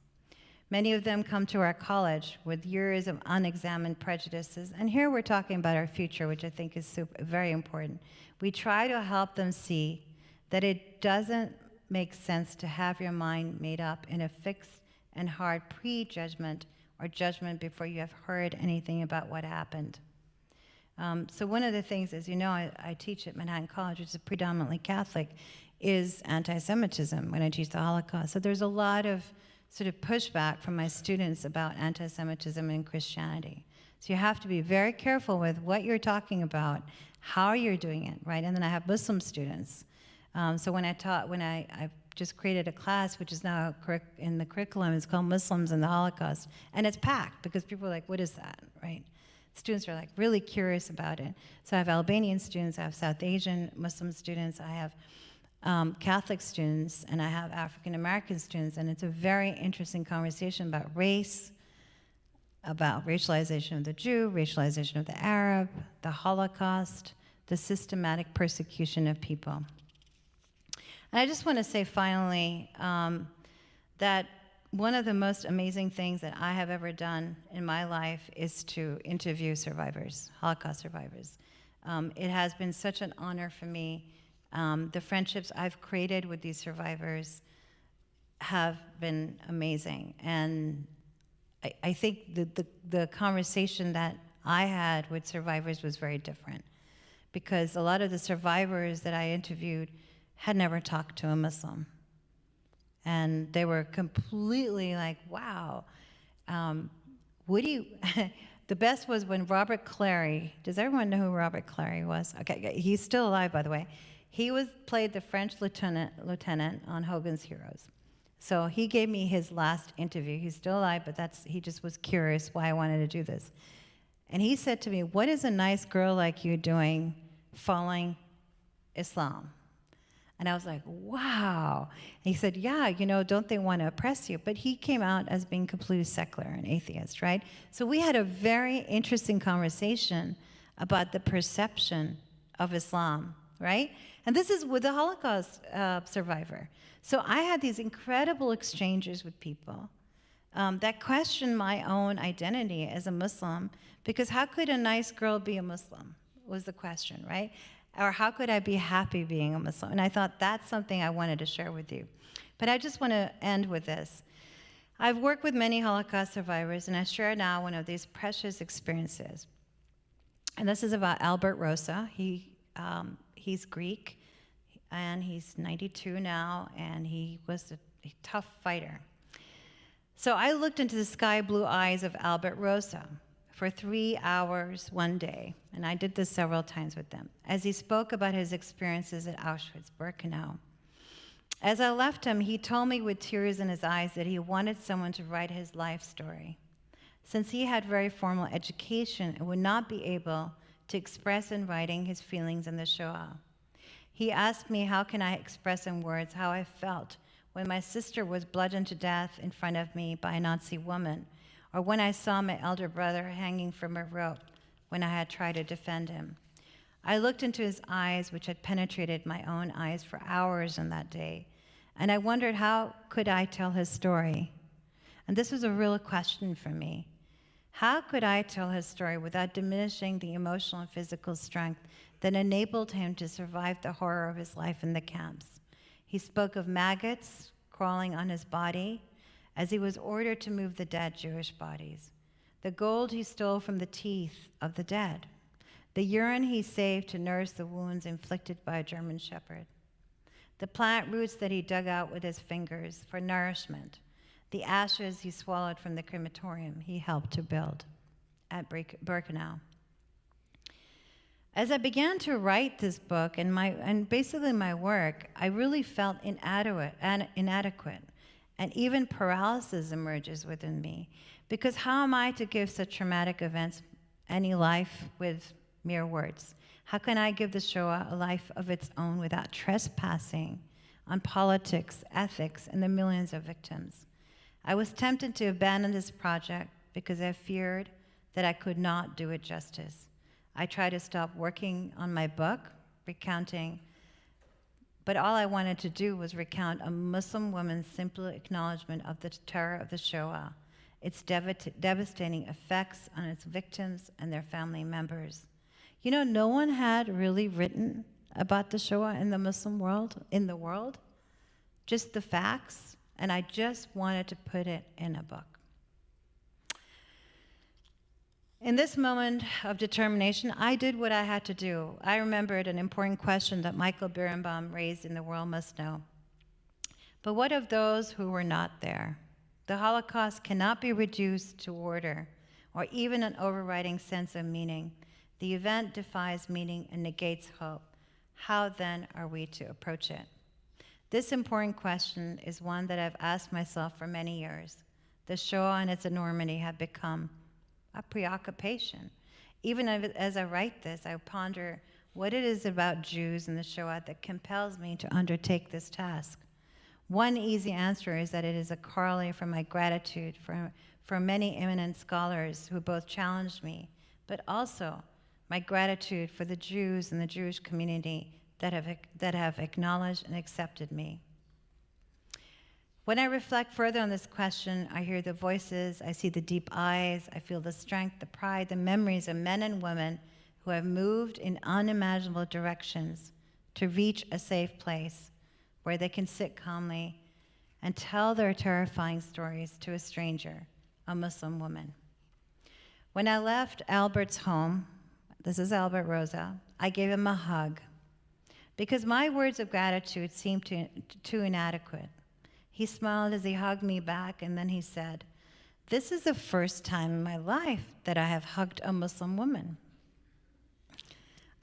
Many of them come to our college with years of unexamined prejudices, and here we're talking about our future, which I think is very important. We try to help them see that it doesn't make sense to have your mind made up in a fixed and hard prejudgment or judgment before you have heard anything about what happened. So one of the things, as you know, I teach at Manhattan College, which is predominantly Catholic, is anti-Semitism when I teach the Holocaust. So there's a lot of sort of pushback from my students about anti-Semitism and Christianity. So you have to be very careful with what you're talking about, how you're doing it, right? And then I have Muslim students. So when I've just created a class, which is now in the curriculum, it's called Muslims and the Holocaust. And it's packed because people are like, what is that, right? Students are like really curious about it. So I have Albanian students, I have South Asian Muslim students, I have Catholic students, and I have African American students, and it's a very interesting conversation about race, about racialization of the Jew, racialization of the Arab, the Holocaust, the systematic persecution of people. And I just want to say finally that one of the most amazing things that I have ever done in my life is to interview survivors, Holocaust survivors. It has been such an honor for me. The friendships I've created with these survivors have been amazing. And I think the conversation that I had with survivors was very different, because a lot of the survivors that I interviewed had never talked to a Muslim. And they were completely like, wow, what do you, the best was when Robert Clary, does everyone know who Robert Clary was? Okay, he's still alive, by the way. He played the French lieutenant on Hogan's Heroes. So he gave me his last interview. He's still alive, but he just was curious why I wanted to do this. And he said to me, what is a nice girl like you doing following Islam? And I was like, wow. And he said, yeah, don't they want to oppress you? But he came out as being completely secular and atheist, right? So we had a very interesting conversation about the perception of Islam, right? And this is with a Holocaust survivor. So I had these incredible exchanges with people that questioned my own identity as a Muslim, because how could a nice girl be a Muslim was the question, right? Or how could I be happy being a Muslim? And I thought that's something I wanted to share with you. But I just want to end with this. I've worked with many Holocaust survivors, and I share now one of these precious experiences. And this is about Albert Rosa. He's Greek, and he's 92 now, and he was a tough fighter. So I looked into the sky blue eyes of Albert Rosa for 3 hours one day, and I did this several times with them, as he spoke about his experiences at Auschwitz-Birkenau. As I left him, he told me with tears in his eyes that he wanted someone to write his life story. Since he had very formal education and would not be able to express in writing his feelings in the Shoah. He asked me, how can I express in words how I felt when my sister was bludgeoned to death in front of me by a Nazi woman, or when I saw my elder brother hanging from a rope when I had tried to defend him. I looked into his eyes, which had penetrated my own eyes for hours on that day, and I wondered how could I tell his story. And this was a real question for me. How could I tell his story without diminishing the emotional and physical strength that enabled him to survive the horror of his life in the camps? He spoke of maggots crawling on his body as he was ordered to move the dead Jewish bodies, the gold he stole from the teeth of the dead, the urine he saved to nurse the wounds inflicted by a German shepherd, the plant roots that he dug out with his fingers for nourishment, the ashes he swallowed from the crematorium he helped to build at Birkenau. As I began to write this book and basically my work, I really felt inadequate, and even paralysis emerges within me, because how am I to give such traumatic events any life with mere words? How can I give the Shoah a life of its own without trespassing on politics, ethics, and the millions of victims? I was tempted to abandon this project because I feared that I could not do it justice. I tried to stop working on my book, recounting, but all I wanted to do was recount a Muslim woman's simple acknowledgement of the terror of the Shoah, its devastating effects on its victims and their family members. No one had really written about the Shoah in the Muslim world, just the facts, and I just wanted to put it in a book. In this moment of determination, I did what I had to do. I remembered an important question that Michael Birnbaum raised in The World Must Know. But what of those who were not there? The Holocaust cannot be reduced to order or even an overriding sense of meaning. The event defies meaning and negates hope. How then are we to approach it? This important question is one that I've asked myself for many years. The Shoah and its enormity have become a preoccupation. Even as I write this, I ponder what it is about Jews and the Shoah that compels me to undertake this task. One easy answer is that it is a corollary for my gratitude for many eminent scholars who both challenged me, but also my gratitude for the Jews and the Jewish community that have acknowledged and accepted me. When I reflect further on this question, I hear the voices, I see the deep eyes, I feel the strength, the pride, the memories of men and women who have moved in unimaginable directions to reach a safe place where they can sit calmly and tell their terrifying stories to a stranger, a Muslim woman. When I left Albert's home, this is Albert Rosa, I gave him a hug because my words of gratitude seemed too inadequate. He smiled as he hugged me back, and then he said, "This is the first time in my life that I have hugged a Muslim woman."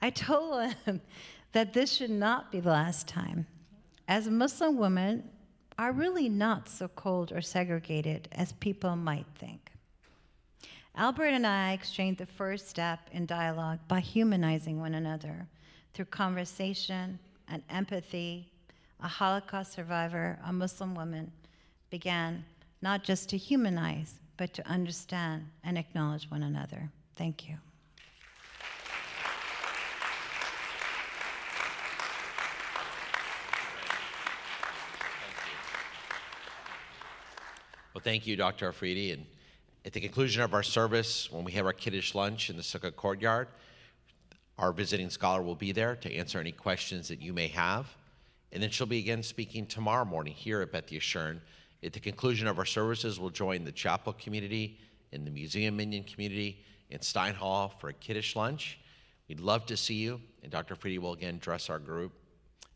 I told him that this should not be the last time, as Muslim women are really not so cold or segregated as people might think. Albert and I exchanged the first step in dialogue by humanizing one another through conversation and empathy. A Holocaust survivor, a Muslim woman, began not just to humanize, but to understand and acknowledge one another. Thank you.
Well, thank you, Dr. Afridi. And at the conclusion of our service, when we have our Kiddush lunch in the Sukkah courtyard, our visiting scholar will be there to answer any questions that you may have. And then she'll be again speaking tomorrow morning here at Beth Yeshurun. At the conclusion of our services, we'll join the chapel community and the museum minion community in Stein Hall for a Kiddush lunch. We'd love to see you. And Dr. Afridi will again address our group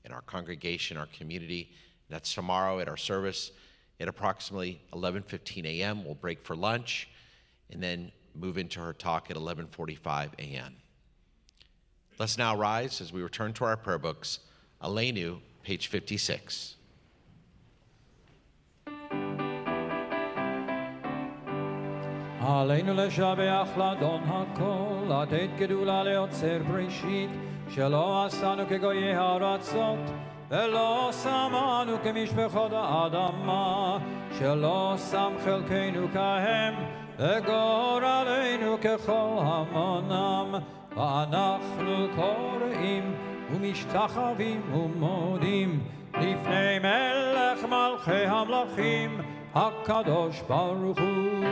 and our congregation, our community. That's tomorrow at our service at approximately 11:15 a.m. We'll break for lunch and then move into her talk at 11:45 a.m. Let's now rise as we return to our prayer books. Aleinu, page 56.
עלינו לשבח לאדון הכל, לתת גדולה ליוצר בראשית, שלא עשנו כגויי הארצות, ולא שמנו כמשפחות האדמה, שלא שם חלקנו כהם, וגורלנו ככל המונם, ואנחנו קוראים ומשתחווים ומודים לפני מלך מלכי המלכים, הקדוש ברוך הוא,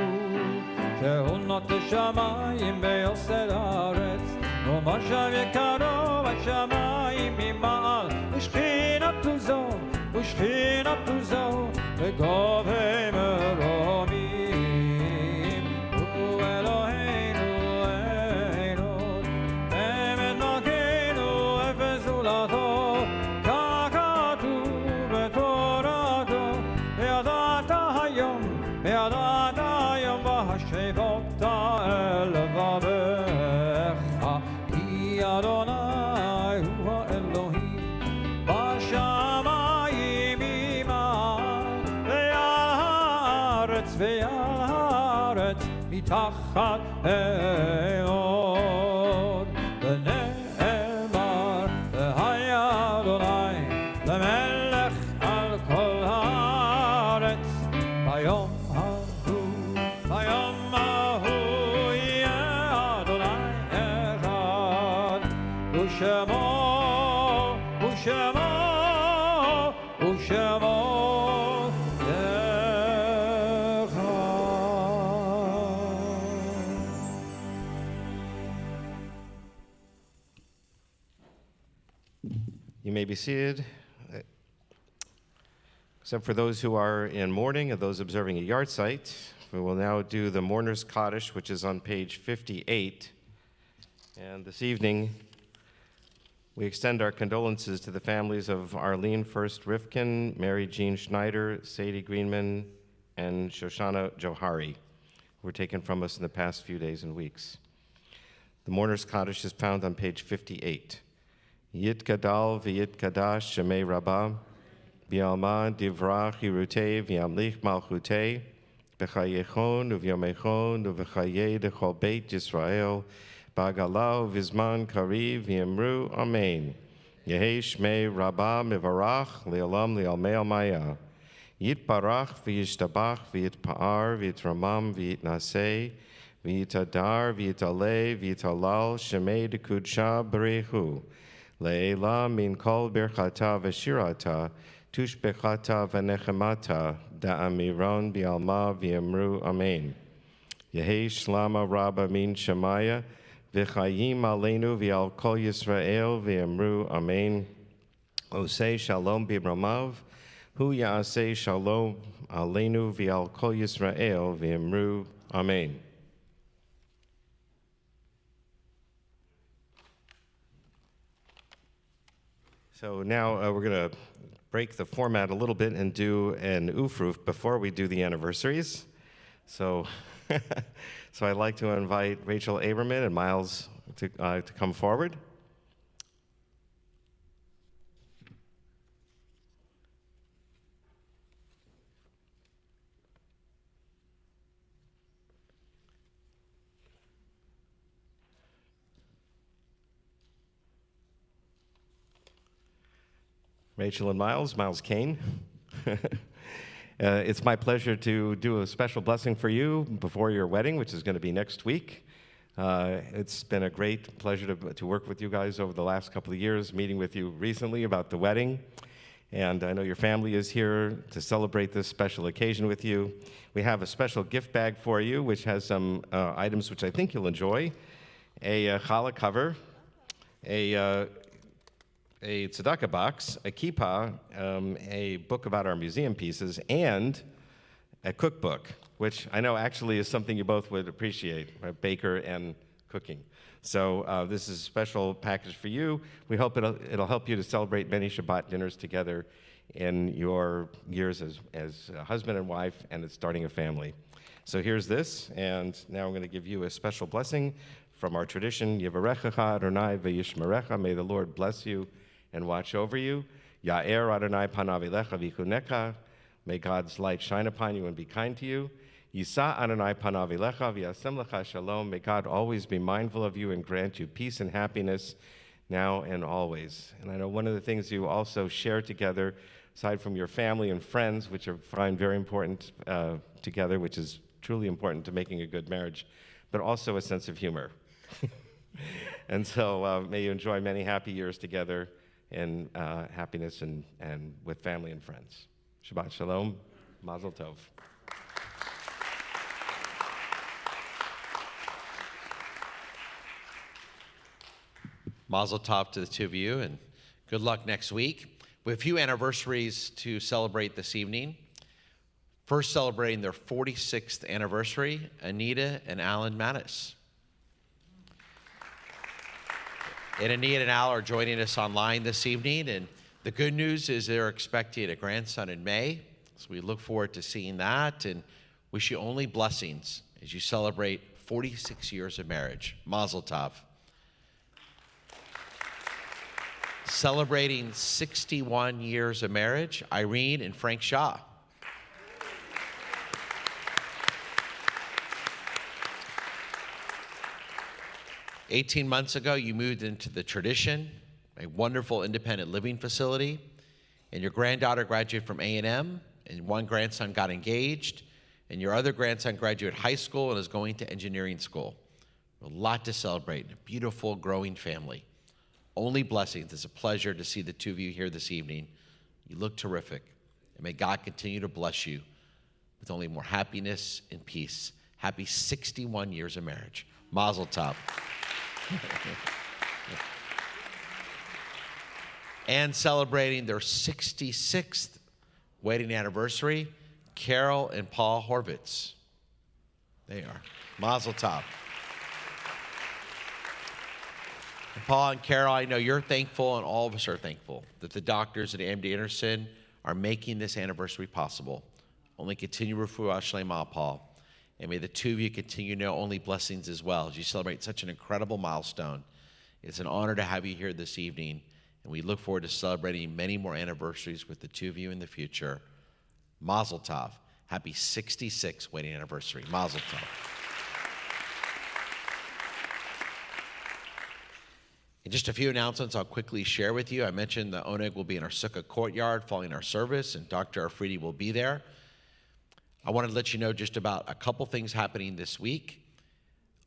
שהוא נוטה שמיים ויוסד הארץ, ומשב יקרו בשמיים ממעל, ושכינתו זו, ושכינתו זו, וגובה מרומים, הוא אלוהינו אלוהינו, אמת מלכנו אפס זולתו, כך כתוב בתורתו, וידעת היום והשבת אל לבבך, כי אדוני הוא האלוהים בשמיים ממעל, ועל הארץ מתחת האור. ונאמר והיה אדוני למלך על כל הארץ, ביום ההוא יהיה אדוני אחד, ושמו
You may be seated. Except for those who are in mourning and those observing a yard site, we will now do the Mourner's Kaddish, which is on page 58. And this evening, we extend our condolences to the families of Arlene First Rifkin, Mary Jean Schneider, Sadie Greenman, and Shoshana Johari, who were taken from us in the past few days and weeks. The Mourner's Kaddish is found on page 58. Yit Gadal v'yit Kadash Shemei Rabbah, Bialma Divrach Hirutei v'yamlich Malchutei, B'chayechon uvyomechon uv'chayei dechol Beit Yisrael, Ba'galau v'zman kariv v'yemru Amen. Yehei Shmei Rabbah Mivarach Le'olam Le'almei Almaya. Yitbarach v'yishtabach v'yitpa'ar v'yitramam v'yitnaseh v'yitadar v'yitaleh v'yitalal Shemei dekudsha b'rehu. Le'ela min kol birchata v'shirata tushbechata v'nechemata da'amiron bi'alma v'yemru Amen. Yehei shlama rabba min shemaya v'chayim aleinu v'al kol Yisrael v'yemru Amen. Osei shalom b'ramav hu ya'aseh shalom aleinu v'al kol Yisrael v'yemru Amen. So now we're going to break the format a little bit and do an Ufruf before we do the anniversaries. So, so I'd like to invite Rachel Aberman and Miles to come forward. Rachel and Miles Kane. It's my pleasure to do a special blessing for you before your wedding, which is going to be next week. It's been a great pleasure to work with you guys over the last couple of years, meeting with you recently about the wedding. And I know your family is here to celebrate this special occasion with you. We have a special gift bag for you, which has some items which I think you'll enjoy. A challah cover, a tzedakah box, a kippah, a book about our museum pieces, and a cookbook, which I know actually is something you both would appreciate, right? Baker and cooking. So this is a special package for you. We hope it'll help you to celebrate many Shabbat dinners together in your years as a husband and wife and starting a family. So here's this, and now I'm going to give you a special blessing from our tradition. Yivarechecha Adonai v'yishmerecha. May the Lord bless you and watch over you. Ya'er Adonai panav elecha v'chunecha. May God's light shine upon you and be kind to you. Yisa Adonai panav elecha v'yasem lecha shalom. May God always be mindful of you and grant you peace and happiness now and always. And I know one of the things you also share together, aside from your family and friends, which I find very important together, which is truly important to making a good marriage, but also a sense of humor. And so may you enjoy many happy years together in happiness and with family and friends. Shabbat Shalom, Mazel Tov.
Mazel Tov to the two of you, and good luck next week. We have a few anniversaries to celebrate this evening. First, celebrating their 46th anniversary, Anita and Alan Mattis. And Anita and Al are joining us online this evening, and the good news is they're expecting a grandson in May, so we look forward to seeing that, and wish you only blessings as you celebrate 46 years of marriage. Mazel Tov. Celebrating 61 years of marriage, Irene and Frank Shaw. "18 months ago, you moved into the Tradition, a wonderful independent living facility, and your granddaughter graduated from A&M, and one grandson got engaged, and your other grandson graduated high school and is going to engineering school. A lot to celebrate, a beautiful, growing family. Only blessings. It's a pleasure to see the two of you here this evening. You look terrific, and may God continue to bless you with only more happiness and peace. Happy 61 years of marriage. Mazel Tov." And celebrating their 66th wedding anniversary, Carol and Paul Horvitz. They are. Mazel tov. And Paul and Carol, I know you're thankful, and all of us are thankful that the doctors at MD Anderson are making this anniversary possible. Only continue refuah shlema, Paul. And may the two of you continue to know only blessings as well as you celebrate such an incredible milestone. It's an honor to have you here this evening, and we look forward to celebrating many more anniversaries with the two of you in the future. Mazel tov. Happy 66th wedding anniversary. Mazel tov. And just a few announcements I'll quickly share with you. I mentioned the Oneg will be in our Sukkah courtyard following our service, and Dr. Afridi will be there. I wanted to let you know just about a couple things happening this week.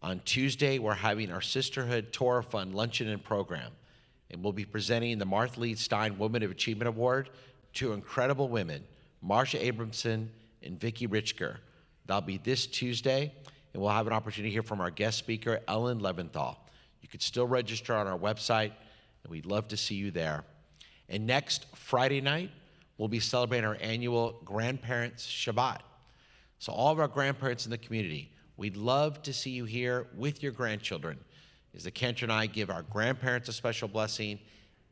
On Tuesday, we're having our Sisterhood Torah Fund Luncheon and Program, and we'll be presenting the Martha Lee Stein Woman of Achievement Award to incredible women, Marsha Abramson and Vicki Richker. That'll be this Tuesday, and we'll have an opportunity to hear from our guest speaker, Ellen Leventhal. You could still register on our website, and we'd love to see you there. And next Friday night, we'll be celebrating our annual Grandparents Shabbat. So all of our grandparents in the community, we'd love to see you here with your grandchildren, as the Cantor and I give our grandparents a special blessing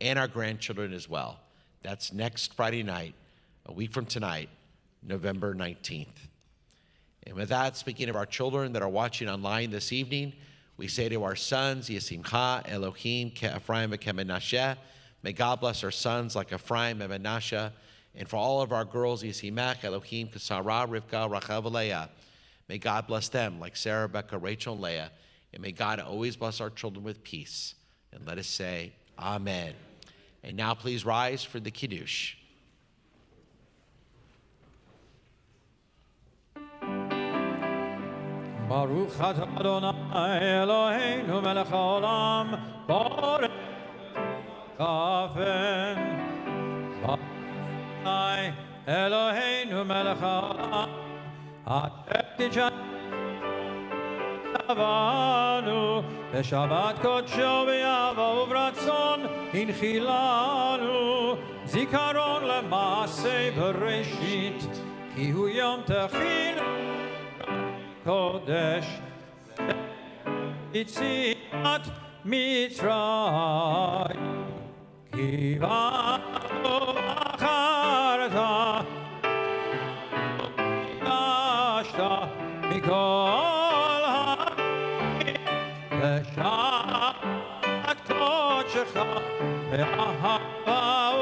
and our grandchildren as well. That's next Friday night, a week from tonight, November 19th. And with that, speaking of our children that are watching online this evening, we say to our sons, Yesimcha Elohim ke Ephraim ke Menashe. May God bless our sons like Ephraim and Menashe. And for all of our girls, Yisimach Elohim ke Sarah, Rivka, Rachel, and Leah. May God bless them like Sarah, Rebecca, Rachel, and Leah. And may God always bless our children with peace. And let us say, Amen. And now please rise for the Kiddush.
Baruch atah Adonai Eloheinu melech haolam borei kafen. Adonai Eloheinu melech haolam asher tijavanu b'shabbat kodsho v'yavo uvratzon hinchilanu zikaron lemaaseh bereshit ki hu yom techin Kodesh Yitziat Mitzrayim Kivanu Acharta Yashta Mikol Ha'im V'shat Kodshecha Ve'ahava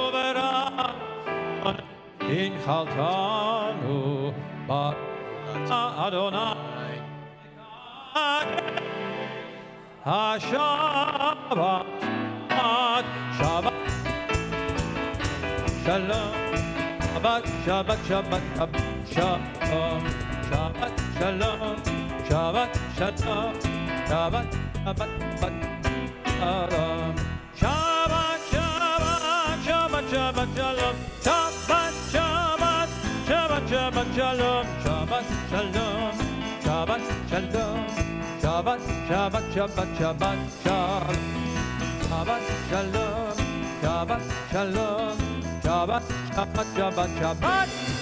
U'verachon Inchaltanu Adonai Shabbat, Shabbat, Shalom, Shabbat, Shabbat, Shabbat, Shalom, Shabbat, Shalom, Shabbat, Shalom, Shabbat, Shabbat, Shalom, Shabbat, Shabbat, Shabbat, Shabbat, Shalom, Shabbat, Shabbat, Shabbat, Shabbat, Shalom, Shabbat, Shalom, Shabbat, Shalom. Shabbat, Shabbat, Shabbat, Shabbat, Shabbat, Shabbat, Shalom, Shabbat, Shalom, Shabbat, Shabbat, Shabbat, Shabbat.